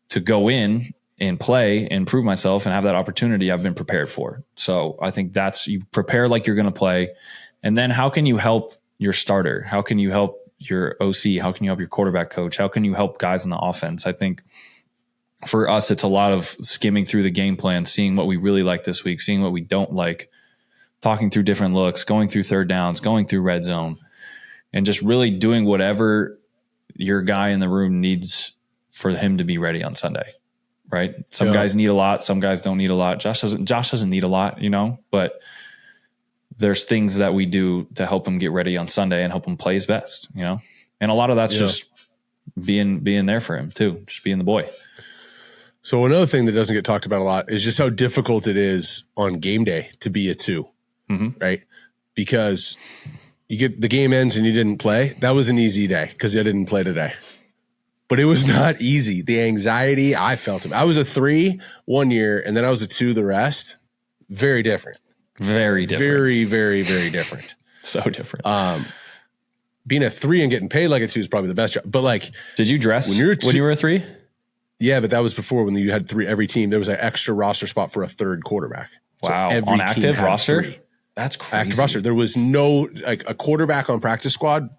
to go in and play and prove myself and have that opportunity I've been prepared for. So I think you prepare like you're going to play. And then how can you help your starter? How can you help your OC? How can you help your quarterback coach? How can you help guys in the offense? I think for us, it's a lot of skimming through the game plan, seeing what we really like this week, seeing what we don't like, talking through different looks, going through third downs, going through red zone, and just really doing whatever your guy in the room needs for him to be ready on Sunday, right? Some guys need a lot. Some guys don't need a lot. Josh doesn't need a lot, but there's things that we do to help him get ready on Sunday and help him play his best, and a lot of that's just being there for him too, just being the boy. So another thing that doesn't get talked about a lot is just how difficult it is on game day to be a 2, right? Because you get the game ends and you didn't play. That was an easy day because I didn't play today. But it was not easy. The anxiety, I felt it. I was a 3 one year, and then I was a 2 the rest. Very different. Very different. Very, very, very different. So different. Being a 3 and getting paid like a 2 is probably the best job. But did you dress when you were a 3? Yeah, but that was before when you had 3. Every team, there was an extra roster spot for a third quarterback. Wow. So on active roster? 3. That's crazy. Active roster. There was no, a quarterback on practice squad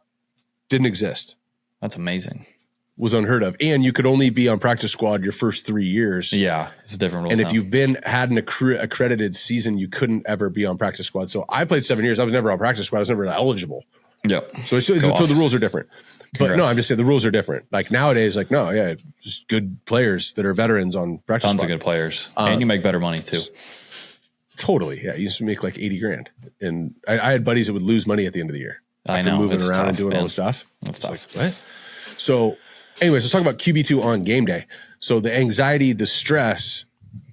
didn't exist. That's amazing. Was unheard of. And you could only be on practice squad your first 3 years. Yeah, it's different rules. And now. if you've had an accredited season, you couldn't ever be on practice squad. So I played 7 years. I was never on practice squad. I was never eligible. Yep. So the rules are different. Congrats. But no, I'm just saying the rules are different. Like nowadays, just good players that are veterans on practice Tons squad. of good players. And you make better money too. Totally. Yeah. You used to make like 80 grand. And I had buddies that would lose money at the end of the year. I know. Moving it's around tough, and doing man. all this stuff. That's tough. Like, what? So anyways, let's talk about QB2 on game day. So the anxiety, the stress,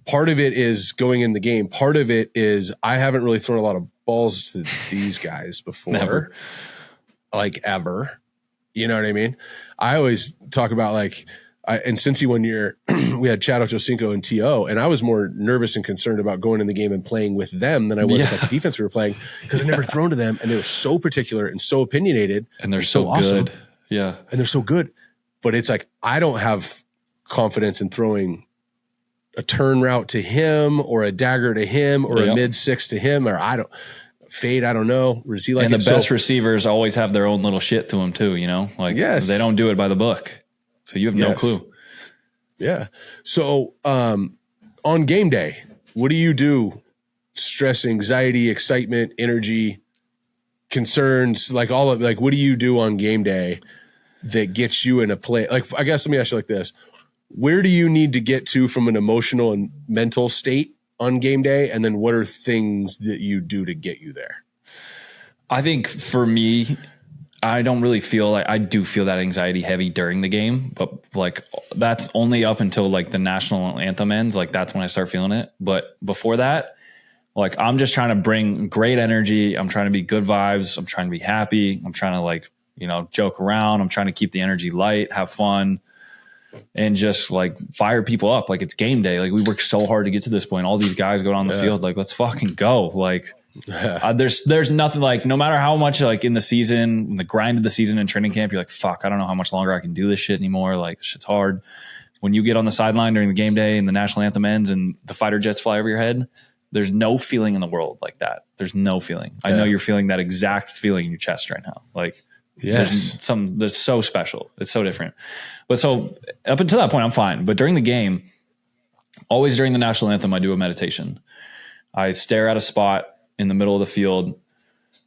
part of it is going in the game. Part of it is I haven't really thrown a lot of balls to these guys before. Never. Like ever. You know what I mean? I always talk about in Cincy one year, we had Chad Ochocinco and T.O., and I was more nervous and concerned about going in the game and playing with them than I was about the defense we were playing because I'd never thrown to them, and they were so particular and so opinionated. And they're so awesome. Good. Yeah. And they're so good. But it's like I don't have confidence in throwing a turn route to him or a dagger to him or a mid-6 to him, or I don't – fade, I don't know. Or is he like and the best receivers always have their own little shit to them too, they don't do it by the book. So you have no clue. Yeah. So on game day, what do you do? Stress, anxiety, excitement, energy, concerns, what do you do on game day that gets you in a play? I guess let me ask you like this. Where do you need to get to from an emotional and mental state on game day? And then what are things that you do to get you there? I think for me, I don't really feel I do feel that anxiety heavy during the game, but that's only up until the national anthem ends. That's when I start feeling it. But before that, I'm just trying to bring great energy. I'm trying to be good vibes. I'm trying to be happy. I'm trying to joke around. I'm trying to keep the energy light, have fun. And just fire people up. It's game day. We worked so hard to get to this point. All these guys go on the field. Let's fucking go. There's nothing no matter how much in the season, the grind of the season in training camp, you're fuck, I don't know how much longer I can do this shit anymore. This shit's hard. When you get on the sideline during the game day and the national anthem ends and the fighter jets fly over your head, there's no feeling in the world like that. There's no feeling. I know you're feeling that exact feeling in your chest right now. Yes. That's so special. It's so different. But so up until that point, I'm fine. But during the game, always during the national anthem, I do a meditation. I stare at a spot in the middle of the field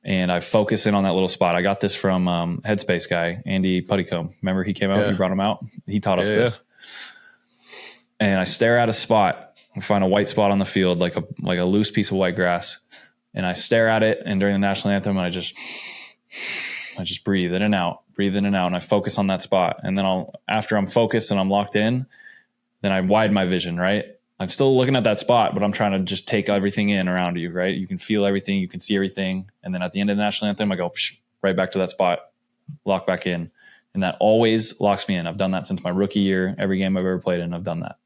and I focus in on that little spot. I got this from Headspace guy, Andy Puttycombe. Remember he came out, we brought him out. He taught us this. And I stare at a spot and find a white spot on the field, like a loose piece of white grass. And I stare at it. And during the national anthem, I just breathe in and out. And I focus on that spot. And then after I'm focused and I'm locked in, then I widen my vision, right? I'm still looking at that spot, but I'm trying to just take everything in around you, right? You can feel everything. You can see everything. And then at the end of the national anthem, I go right back to that spot, lock back in. And that always locks me in. I've done that since my rookie year. Every game I've ever played in, I've done that.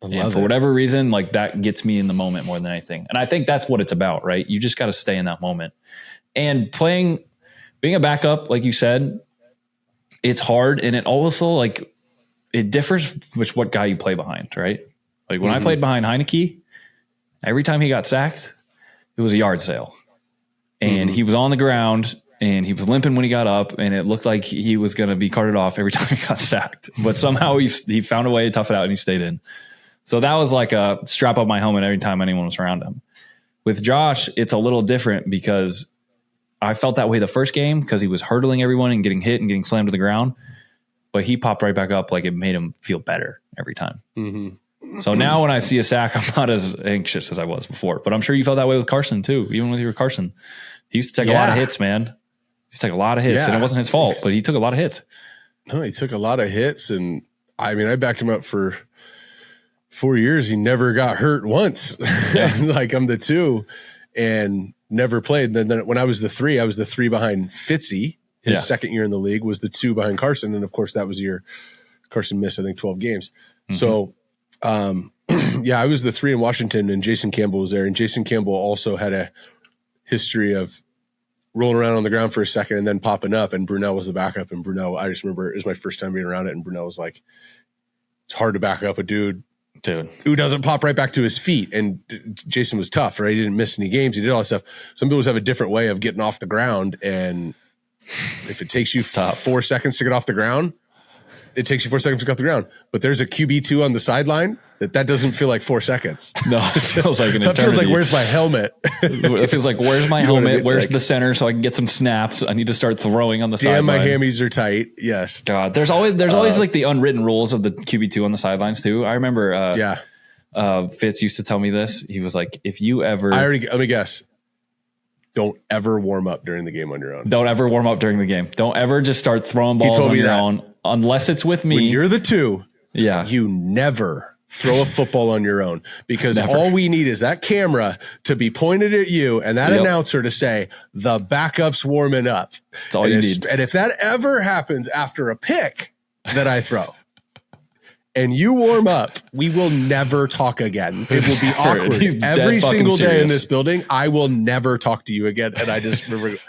And for whatever reason, that gets me in the moment more than anything. And I think that's what it's about, right? You just got to stay in that moment. And being a backup, like you said, it's hard. And it also it differs which what guy you play behind, right? Like when I played behind Heineke, every time he got sacked, it was a yard sale. And he was on the ground and he was limping when he got up, and it looked like he was going to be carted off every time he got sacked. But somehow he found a way to tough it out and he stayed in. So that was like a strap up my helmet every time anyone was around him. With Josh, it's a little different because I felt that way the first game because he was hurdling everyone and getting hit and getting slammed to the ground. But he popped right back up like it made him feel better every time. So now when I see a sack, I'm not as anxious as I was before. But I'm sure you felt that way with Carson too, even with your Carson. He used to take a lot of hits, man. He used to take a lot of hits, and it wasn't his fault, but he took a lot of hits. No, he took a lot of hits, and I mean, I backed him up for 4 years. He never got hurt once. Like I'm the 2 and never played. Then when I was the 3, I was the 3 behind Fitzy. His second year in the league was the 2 behind Carson. And of course that was the year Carson missed, I think 12 games. So, I was the 3 in Washington, and Jason Campbell was there. And Jason Campbell also had a history of rolling around on the ground for a second and then popping up. And Brunel was the backup. And Brunel, I just remember it was my first time being around it. And Brunel was like, it's hard to back up a dude who doesn't pop right back to his feet. And Jason was tough, right? He didn't miss any games. He did all that stuff. Some people have a different way of getting off the ground. And if it takes you 4 seconds to get off the ground, it takes you 4 seconds to get off the ground. But there's a QB2 on the sideline that doesn't feel like 4 seconds. No, it feels like an eternity. That feels like, where's my helmet? It feels like, where's my helmet? Where's the center so I can get some snaps? I need to start throwing on the sideline. Damn, my hammies are tight. Yes. God, there's always like the unwritten rules of the QB2 on the sidelines too. I remember Fitz used to tell me this. He was like, if you ever... let me guess. Don't ever warm up during the game on your own. Don't ever warm up during the game. Don't ever just start throwing balls on your own unless it's with me. When you're the 2, you never throw a football on your own, because all we need is that camera to be pointed at you and that announcer to say, the backup's warming up. That's all you need. And if that ever happens after a pick that I throw, and you warm up, we will never talk again. It will be awkward. Every single day in this building, I will never talk to you again. And I just remember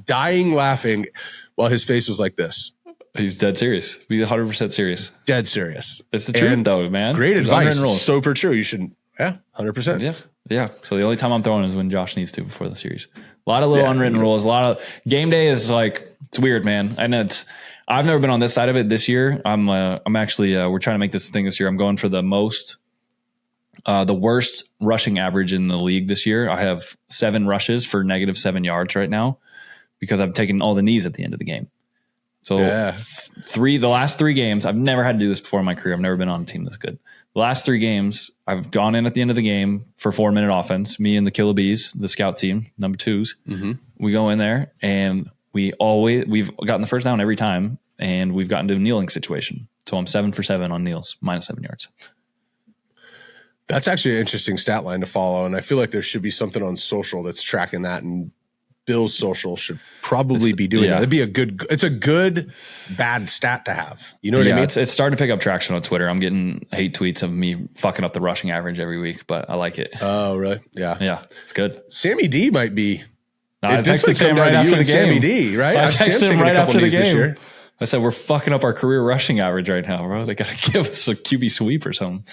dying laughing while his face was like this. He's dead serious. He's 100% serious. Dead serious. It's the truth, though, man. Great advice. Super true. You shouldn't. 100%. Yeah. So the only time I'm throwing is when Josh needs to before the series. A lot of little unwritten rules. A lot of game day is like, it's weird, man. And I've never been on this side of it this year. I'm actually, we're trying to make this thing this year. I'm going for the worst rushing average in the league this year. I have 7 rushes for -7 yards right now because I've taken all the knees at the end of the game. So the last 3 games, I've never had to do this before in my career. I've never been on a team this good. The last 3 games, I've gone in at the end of the game for 4-minute offense. Me and the Killer Bees, the scout team, number 2s. We go in there and we've gotten the first down every time, and we've gotten to a kneeling situation. So I'm 7 for 7 on kneels, -7 yards. That's actually an interesting stat line to follow. And I feel like there should be something on social that's tracking that, and Bill's social should probably be doing that. It's a good, bad stat to have. You know what I mean? It's starting to pick up traction on Twitter. I'm getting hate tweets of me fucking up the rushing average every week, but I like it. Oh, really? Yeah. Yeah. It's good. Sammy D might be. I texted Sam right after the game. Sammy D, right? I texted him right after the game. I said, we're fucking up our career rushing average right now, bro. They got to give us a QB sweep or something.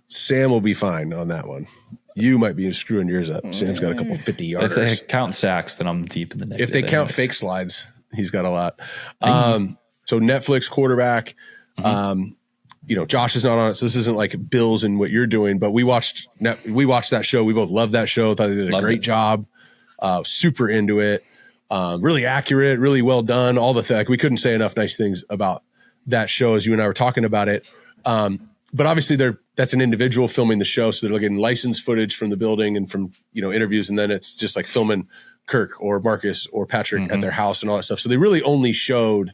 Sam will be fine on that one. You might be screwing yours up. Sam's got a couple 50-yarders. If they count sacks, then I'm deep in the negative. If they count fake slides, he's got a lot. So Netflix quarterback, Josh is not on it, so this isn't like Bills and what you're doing, but we watched that show. We both loved that show. Thought they did a great job. Super into it. Really accurate, really well done. All the we couldn't say enough nice things about that show as you and I were talking about it. But obviously that's an individual filming the show. So they're getting licensed footage from the building and from, interviews. And then it's just like filming Kirk or Marcus or Patrick at their house and all that stuff. So they really only showed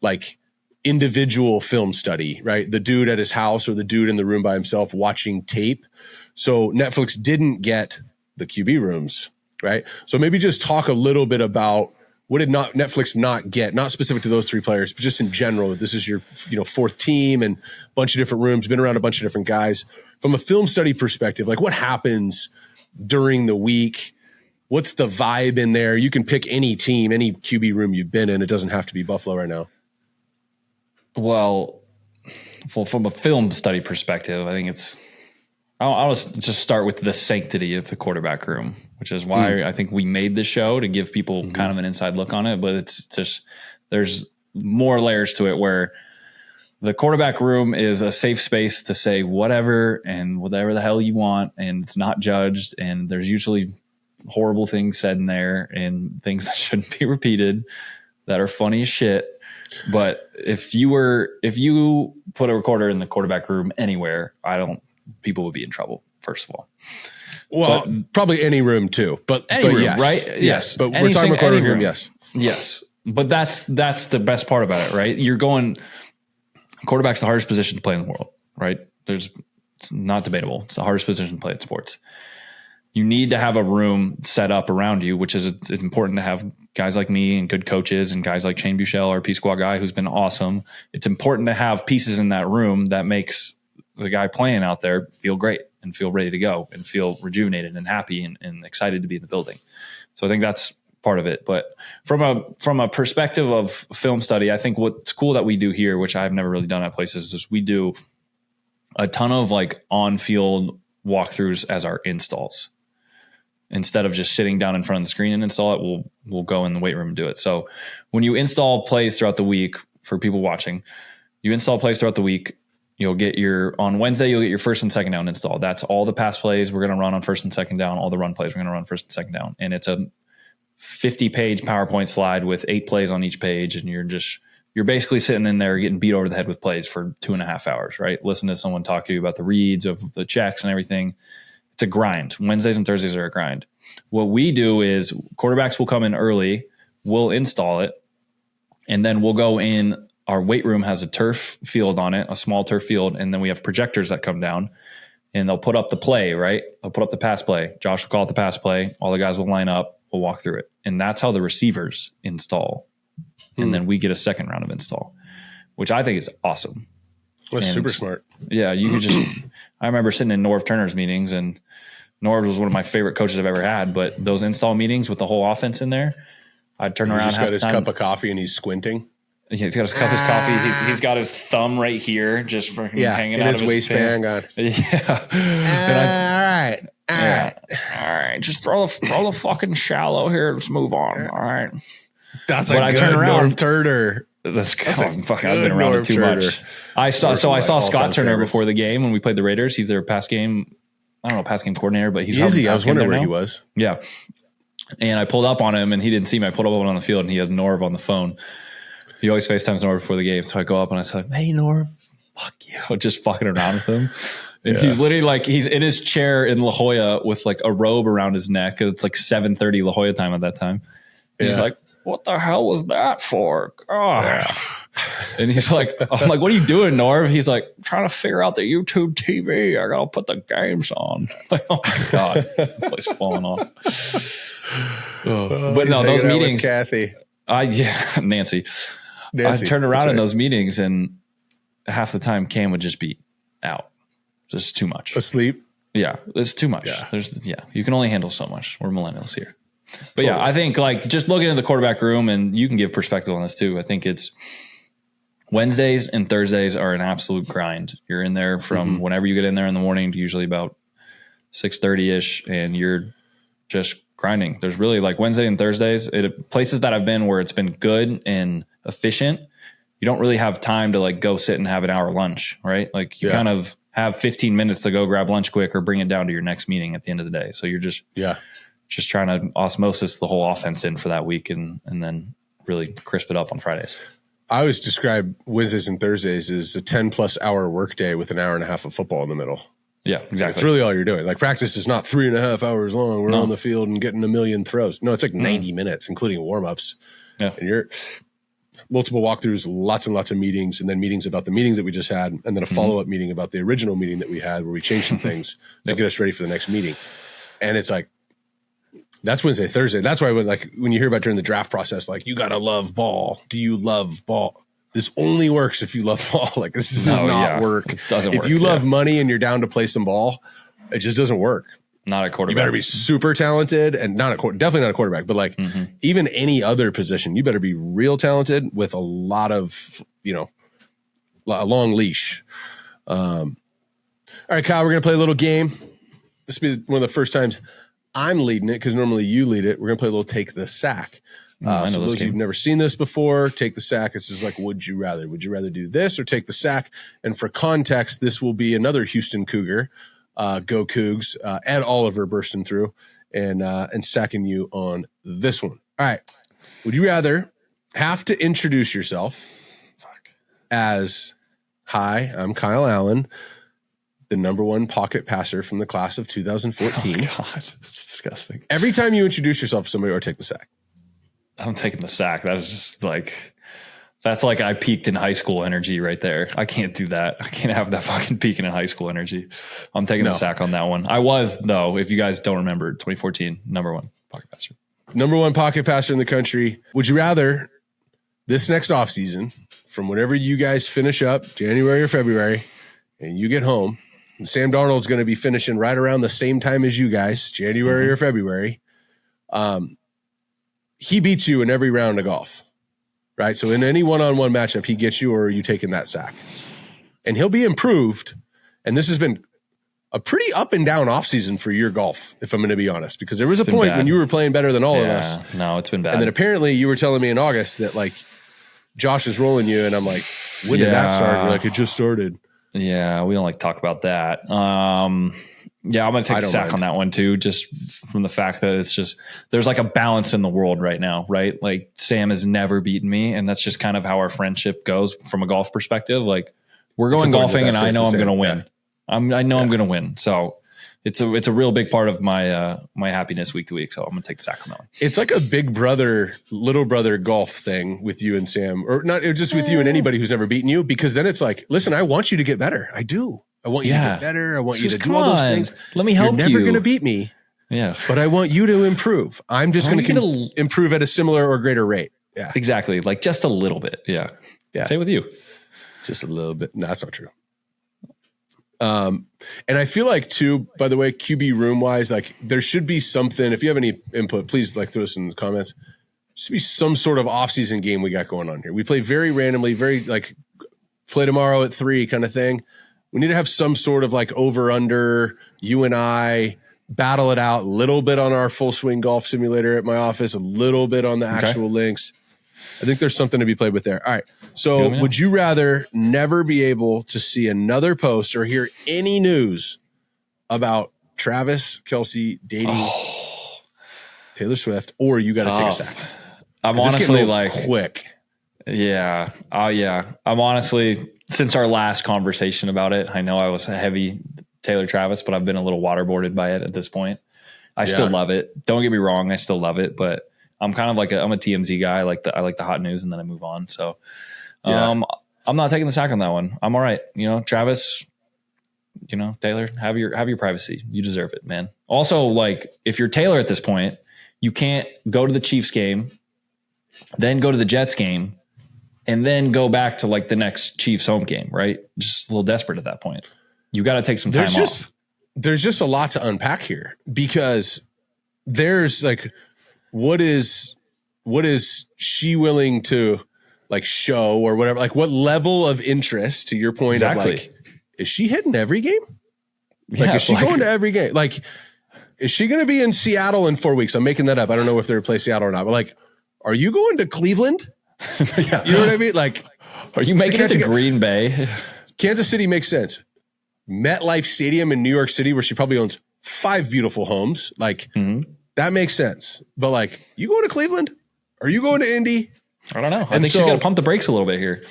like individual film study, right? The dude at his house or the dude in the room by himself watching tape. So Netflix didn't get the QB rooms, right? So maybe just talk a little bit about what did Netflix not get, not specific to those 3 players, but just in general. This is your 4th team and a bunch of different rooms, been around a bunch of different guys. From a film study perspective, like what happens during the week? What's the vibe in there? You can pick any team, any QB room you've been in. It doesn't have to be Buffalo right now. Well, from a film study perspective, I think I'll just start with the sanctity of the quarterback room, which is why I think we made the show, to give people kind of an inside look on it. But it's just, there's more layers to it, where the quarterback room is a safe space to say whatever and whatever the hell you want, and it's not judged. And there's usually horrible things said in there and things that shouldn't be repeated that are funny as shit. But if you put a recorder in the quarterback room anywhere, people would be in trouble, first of all. Well, probably any room too, but room, yes, right? Yes. But we're talking about quarterback room. Yes. But that's the best part about it, right? Quarterback's the hardest position to play in the world, right? It's not debatable. It's the hardest position to play in sports. You need to have a room set up around you, which is it's important to have guys like me and good coaches and guys like Shane Buechele, our P Squad guy, who's been awesome. It's important to have pieces in that room that makes the guy playing out there feel great and feel ready to go and feel rejuvenated and happy and excited to be in the building. So I think that's part of it. But from a perspective of film study, I think what's cool that we do here, which I've never really done at places, is we do a ton of like on-field walkthroughs as our installs. Instead of just sitting down in front of the screen and install it, we'll go in the weight room and do it. So when you install plays throughout the week, for people watching, you install plays throughout the week, on Wednesday, you'll get your first and second down install. That's all the pass plays we're going to run on first and second down, all the run plays we're going to run first and second down. And it's a 50-page PowerPoint slide with 8 plays on each page. And you're basically sitting in there getting beat over the head with plays for 2.5 hours, right? Listen to someone talk to you about the reads of the checks and everything. It's a grind. Wednesdays and Thursdays are a grind. What we do is quarterbacks will come in early, we'll install it, and then we'll go in. Our weight room has a turf field on it, a small turf field, and then we have projectors that come down, and they'll put up the play, right? They'll put up the pass play. Josh will call it the pass play. All the guys will line up. We'll walk through it. And that's how the receivers install. And then we get a second round of install, which I think is awesome. That's super smart. Yeah, you could just – I remember sitting in Norv Turner's meetings, and Norv was one of my favorite coaches I've ever had, but those install meetings with the whole offense in there, I'd turn around half the time. He's got his cup of coffee and he's squinting. Yeah, he's got his cup of coffee. He's got his thumb right here, just freaking hanging out of his waistband. Yeah. All right. Just throw the fucking shallow here. Let's move on. All right. That's a good Norv Turner. That's fuck. I've been around it too much. I saw Scott Turner before the game when we played the Raiders. He's their pass game. I don't know, pass game coordinator, but he's easy. I was wondering where he was. Yeah. And I pulled up on him and he didn't see me. I pulled up on the field and he has Norv on the phone. He always FaceTimes Norv before the game. So I go up and I say, "Hey, Norv, fuck you." Just fucking around with him. And he's literally like, he's in his chair in La Jolla with like a robe around his neck. It's like 7:30 La Jolla time at that time. And he's like, "What the hell was that for?" And he's like, I'm like, "What are you doing, Norv?" He's like, "Trying to figure out the YouTube TV. I got to put the games on." Like, oh my God. The place falling off. But no, those meetings. Kathy. Nancy. I turned around in those meetings and half the time Cam would just be out. Just too much. Asleep? Yeah, it's too much. Yeah. You can only handle so much. We're millennials here. But yeah, I think like just looking at the quarterback room, and you can give perspective on this too. I think it's Wednesdays and Thursdays are an absolute grind. You're in there from whenever you get in there in the morning to usually about 6:30-ish, and you're just grinding. There's really like Wednesday and Thursdays, places that I've been where it's been good and efficient. You don't really have time to like go sit and have an hour lunch, right? Like you kind of have 15 minutes to go grab lunch quick or bring it down to your next meeting at the end of the day. So you're just trying to osmosis the whole offense in for that week and then really crisp it up on Fridays. I always describe Wednesdays and Thursdays as a 10+ hour workday with an hour and a half of football in the middle. Yeah, exactly. It's really all you're doing. Like practice is not 3.5 hours long. We're on the field and getting a million throws. No, it's like 90 minutes, including warm-ups. Yeah. And you're multiple walkthroughs, lots and lots of meetings, and then meetings about the meetings that we just had, and then a follow-up meeting about the original meeting that we had where we changed some things to get us ready for the next meeting. And it's like, that's Wednesday, Thursday. That's why when you hear about during the draft process, like, you got to love ball. Do you love ball? This only works if you love ball. Like, this does not work. It doesn't work. If you love money and you're down to play some ball, it just doesn't work. Not a quarterback. You better be super talented and definitely not a quarterback, but like even any other position, you better be real talented with a lot of, long leash. All right, Kyle, we're going to play a little game. This will be one of the first times I'm leading it because normally you lead it. We're going to play a little Take the Sack. So those of you who've never seen this before, Take the Sack. This is like, would you rather? Would you rather do this or take the sack? And for context, this will be another Houston Cougar. Go Cougs. Ed Oliver bursting through and sacking you on this one. All right. Would you rather have to introduce yourself as, hi, I'm Kyle Allen, the number one pocket passer from the class of 2014. Oh, God. That's disgusting. Every time you introduce yourself to somebody or take the sack. I'm taking the sack. That was just like, that's like I peaked in high school energy right there. I can't do that. I can't have that fucking peaking in high school energy. I'm taking the sack on that one. I was, though, if you guys don't remember, 2014, number one pocket passer. Number one pocket passer in the country. Would you rather this next offseason, from whenever you guys finish up, January or February, and you get home, and Sam Darnold's going to be finishing right around the same time as you guys, January or February, he beats you in every round of golf, right? So in any one-on-one matchup, he gets you or are you taking that sack? And he'll be improved. And this has been a pretty up and down offseason for your golf, if I'm going to be honest, because there was a point when you were playing better than all of us. No, it's been bad. And then apparently you were telling me in August that like Josh is rolling you. And I'm like, when did that start? You're like, it just started. Yeah, we don't like to talk about that. Yeah, I'm going to take the sack on that one too, just from the fact that it's just, there's like a balance in the world right now, right? Like Sam has never beaten me, and that's just kind of how our friendship goes from a golf perspective. Like we're going golfing and I know I'm going to win. I know I'm going to win. So it's a real big part of my my happiness week to week. So I'm going to take the sack on that one. It's like a big brother, little brother golf thing with you and Sam, or not just with you and anybody who's never beaten you, because then it's like, listen, I want you to get better. I do. I want you to get better. I want you to do all those things. Let me help you. You're never going to beat me. Yeah. But I want you to improve. I'm just going to improve at a similar or greater rate. Yeah. Exactly. Like just a little bit. Yeah. Yeah. Same with you. Just a little bit. No, that's not true. And I feel like too, by the way, QB room wise, like there should be something, if you have any input, please like throw us in the comments. There should be some sort of off-season game we got going on here. We play very randomly, very like play tomorrow at 3 kind of thing. We need to have some sort of like over under, you and I battle it out a little bit on our full swing golf simulator at my office, a little bit on the actual links. I think there's something to be played with there. All right. So would you rather never be able to see another post or hear any news about Travis Kelce dating Taylor Swift, or you got to take a sack? I'm honestly like quick. Yeah. Yeah. I'm honestly, since our last conversation about it, I know I was a heavy Taylor Travis, but I've been a little waterboarded by it at this point. I still love it. Don't get me wrong. I still love it, but I'm kind of like I'm a TMZ guy. I like the hot news and then I move on. So I'm not taking the sack on that one. I'm all right. You know, Travis, you know, Taylor, have your privacy. You deserve it, man. Also, like if you're Taylor at this point, you can't go to the Chiefs game, then go to the Jets game, and then go back to like the next Chiefs home game, right? Just a little desperate at that point. You got to take some time off. There's just a lot to unpack here because there's like, what is she willing to like show or whatever? Like what level of interest, to your point of like, is she hitting every game? Like, is she going to every game? Like, is she going to be in Seattle in 4 weeks? I'm making that up. I don't know if they're play Seattle or not, but like, are you going to Cleveland? Yeah. You know what I mean? Like, are you making it to Green Bay? Kansas City makes sense. MetLife Stadium in New York City, where she probably owns 5 beautiful homes. Like, that makes sense. But like, you going to Cleveland? Are you going to Indy? I don't know. I think she's got to pump the brakes a little bit here.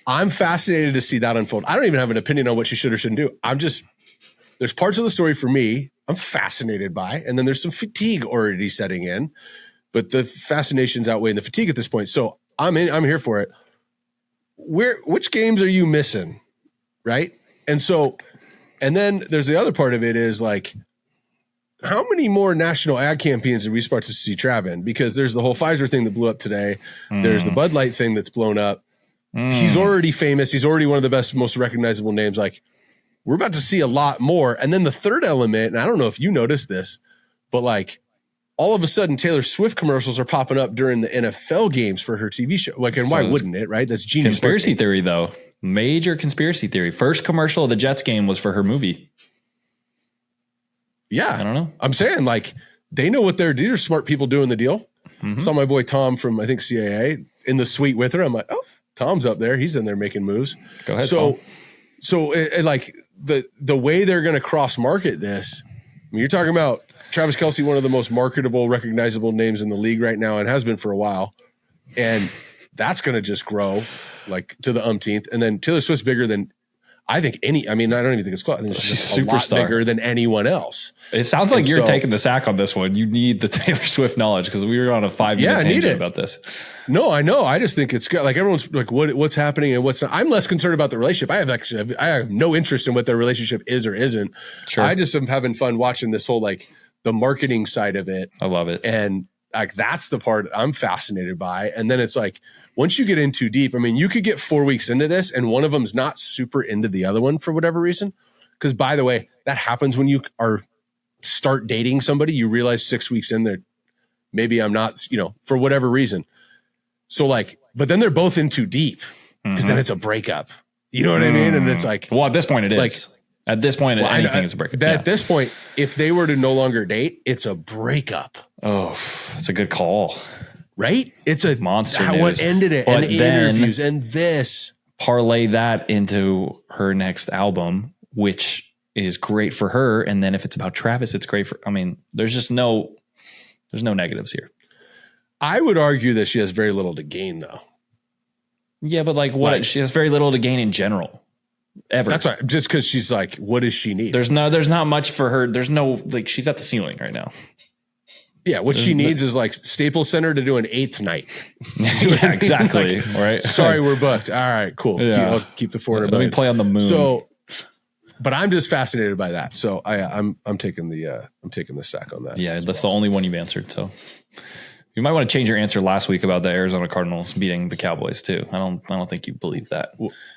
I'm fascinated to see that unfold. I don't even have an opinion on what she should or shouldn't do. There's parts of the story for me I'm fascinated by, and then there's some fatigue already setting in, but the fascination's outweighing the fatigue at this point. So I'm here for it. Which games are you missing? Right. And then there's the other part of it is like, how many more national ad campaigns are we supposed to see Trav in? Because there's the whole Pfizer thing that blew up today. There's the Bud Light thing that's blown up. He's already famous. He's already one of the best, most recognizable names. Like, we're about to see a lot more. And then the third element, and I don't know if you noticed this, but like all of a sudden Taylor Swift commercials are popping up during the NFL games for her TV show. Like, and why wouldn't it, right? That's genius. Conspiracy theory though. Major conspiracy theory. First commercial of the Jets game was for her movie. Yeah. I don't know. I'm saying, like, they know what these are smart people doing the deal. Mm-hmm. Saw my boy Tom from, I think, CAA in the suite with her. I'm like, oh, Tom's up there. He's in there making moves. Go ahead, Tom. So like the way they're going to cross market this, I mean, you're talking about Travis Kelce, one of the most marketable, recognizable names in the league right now, and has been for a while. And that's going to just grow like to the umpteenth. And then Taylor Swift's bigger than I think I don't even think it's close. I think she's a lot bigger than anyone else. It sounds like you're taking the sack on this one. You need the Taylor Swift knowledge because we were on a 5-minute tangent about this. No, I know. I just think it's good. Like everyone's like, what's happening and what's not. I'm less concerned about the relationship. I have no interest in what their relationship is or isn't. Sure. I just am having fun watching this whole like the marketing side of it. I love it. And like that's the part I'm fascinated by. And then it's like, once you get in too deep, I mean, you could get 4 weeks into this and one of them's not super into the other one for whatever reason. Because by the way, that happens when you start dating somebody. You realize 6 weeks in that maybe I'm not, for whatever reason. So like, but then they're both in too deep because then it's a breakup. You know what I mean? And it's like, well, at this point it is. At this point, anything is a breakup. At this point, if they were to no longer date, it's a breakup. Oh, that's a good call. Right? It's a monster. What ended it? But and interviews and this. Parlay that into her next album, which is great for her. And then if it's about Travis, it's great for. I mean, there's no negatives here. I would argue that she has very little to gain, though. Yeah, but like she has very little to gain in general. Ever. That's right. Just because she's like, what does she need? There's not much for her. There's no like she's at the ceiling right now. Yeah, what she needs is like Staples Center to do an 8th night. Yeah, exactly. Like, right. Sorry, we're booked. All right, cool. Yeah. I'll keep the 400. Let me play on the moon. So, but I'm just fascinated by that. So I'm taking the sack on that. Yeah, that's the only one you've answered. So you might want to change your answer last week about the Arizona Cardinals beating the Cowboys too. I don't think you believe that.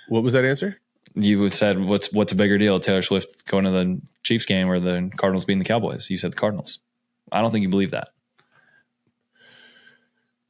What was that answer? You said what's a bigger deal, Taylor Swift going to the Chiefs game or the Cardinals beating the Cowboys? You said the Cardinals. I don't think you believe that.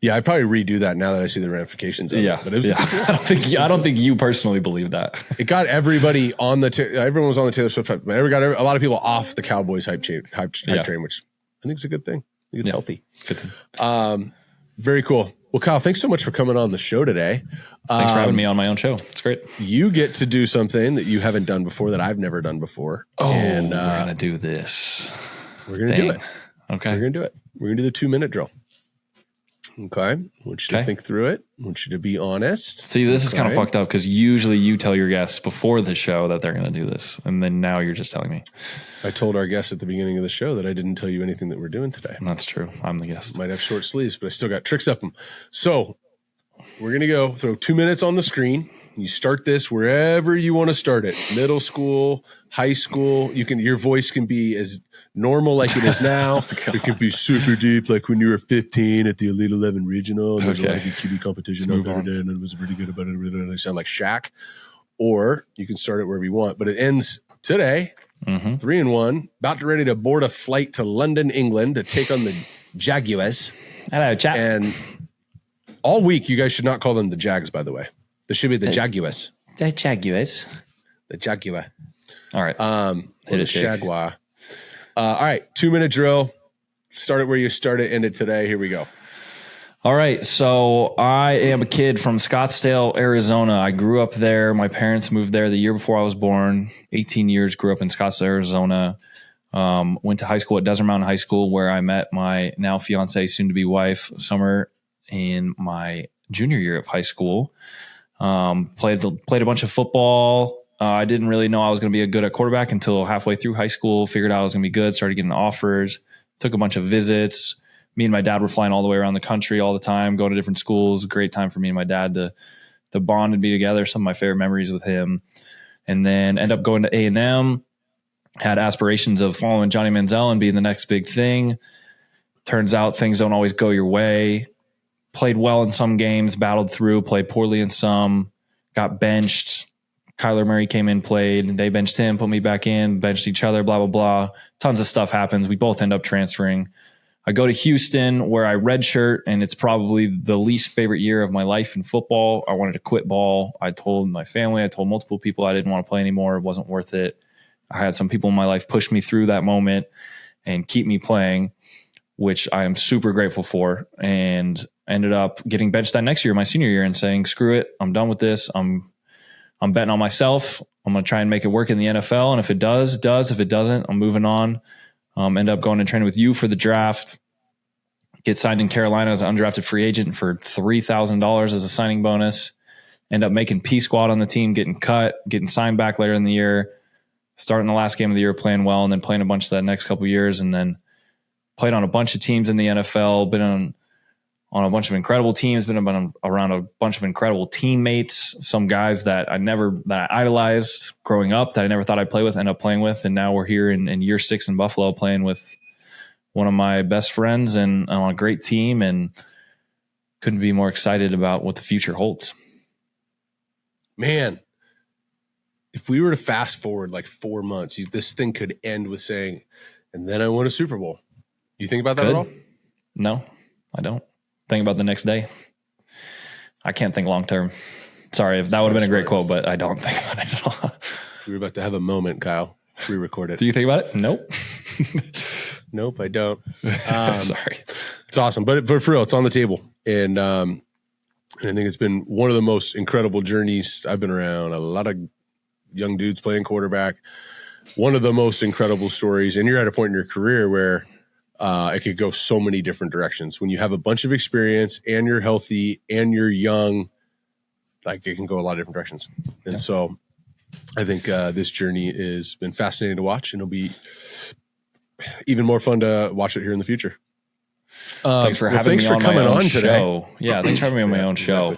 Yeah, I'd probably redo that now that I see the ramifications of it. But it was, I don't think you personally believe that. It got everybody on everyone was on the Taylor Swift hype. It got a lot of people off the Cowboys hype train, which I think is a good thing. I think it's healthy. Good thing. Very cool. Well, Kyle, thanks so much for coming on the show today. Thanks for having me on my own show. It's great. You get to do something that you haven't done before that I've never done before. Oh, and we're going to do this. We're going to do it. Okay. We're going to do it. We're going to do the 2-minute drill. Okay. I want you to think through it. I want you to be honest. See, this is kind of fucked up because usually you tell your guests before the show that they're going to do this. And then now you're just telling me. I told our guests at the beginning of the show that I didn't tell you anything that we're doing today. That's true. I'm the guest. Might have short sleeves, but I still got tricks up them. So we're going to go throw 2 minutes on the screen. You start this wherever you want to start it. Middle school, high school. Your voice can be as normal like it is now. It can be super deep, like when you were 15 at the Elite 11 Regional. And there's a lot of QB competition out there today, and it was pretty good about it. And I sound like Shaq. Or you can start it wherever you want. But it ends today, 3-1, about to ready to board a flight to London, England to take on the Jaguars. Hello, chap. And all week, you guys should not call them the Jags, by the way. They should be the Jaguars. The Jaguars. The Jaguar. All right. Hit it, Jaguar. All right. 2-minute drill. Start it where you started, end it today. Here we go. All right. So I am a kid from Scottsdale, Arizona. I grew up there. My parents moved there the year before I was born. 18 years, grew up in Scottsdale, Arizona. Went to high school at Desert Mountain High School where I met my now fiance, soon to be wife, Summer, in my junior year of high school. Played a bunch of football. I didn't really know I was going to be good at quarterback until halfway through high school. Figured out I was going to be good. Started getting offers. Took a bunch of visits. Me and my dad were flying all the way around the country all the time, going to different schools. Great time for me and my dad to bond and be together. Some of my favorite memories with him. And then end up going to A&M. Had aspirations of following Johnny Manziel and being the next big thing. Turns out things don't always go your way. Played well in some games, battled through, played poorly in some, got benched. Kyler Murray came in, played. They benched him, put me back in, benched each other, blah, blah, blah. Tons of stuff happens. We both end up transferring. I go to Houston where I redshirt, and it's probably the least favorite year of my life in football. I wanted to quit ball. I told my family, I told multiple people I didn't want to play anymore. It wasn't worth it. I had some people in my life push me through that moment and keep me playing, which I am super grateful for, and ended up getting benched that next year, my senior year, and saying, screw it, I'm done with this. I'm betting on myself. I'm going to try and make it work in the NFL. And if it does. If it doesn't, I'm moving on. End up going and training with you for the draft, get signed in Carolina as an undrafted free agent for $3,000 as a signing bonus, end up making P squad on the team, getting cut, getting signed back later in the year, starting the last game of the year, playing well, and then playing a bunch of that next couple of years, and then played on a bunch of teams in the NFL, been on a bunch of incredible teams, been around a bunch of incredible teammates, some guys that I idolized growing up that I never thought I'd play with, end up playing with. And now we're here in year 6 in Buffalo playing with one of my best friends and on a great team, and couldn't be more excited about what the future holds. Man, if we were to fast forward like 4 months, this thing could end with saying, and then I won a Super Bowl. Do you think about that at all? No, I don't. Think about the next day. I can't think long term. Sorry, if that would have been a great quote, but I don't think about it at all. We were about to have a moment, Kyle. We-record it. Do you think about it? Nope. Nope, I don't. Sorry. It's awesome, but for real, it's on the table. And I think it's been one of the most incredible journeys. I've been around a lot of young dudes playing quarterback. One of the most incredible stories. And you're at a point in your career where it could go so many different directions. When you have a bunch of experience and you're healthy and you're young, like it can go a lot of different directions. And so I think this journey has been fascinating to watch, and it'll be even more fun to watch it here in the future. Thanks for having me on my own show. Yeah, thanks for having me on my own show.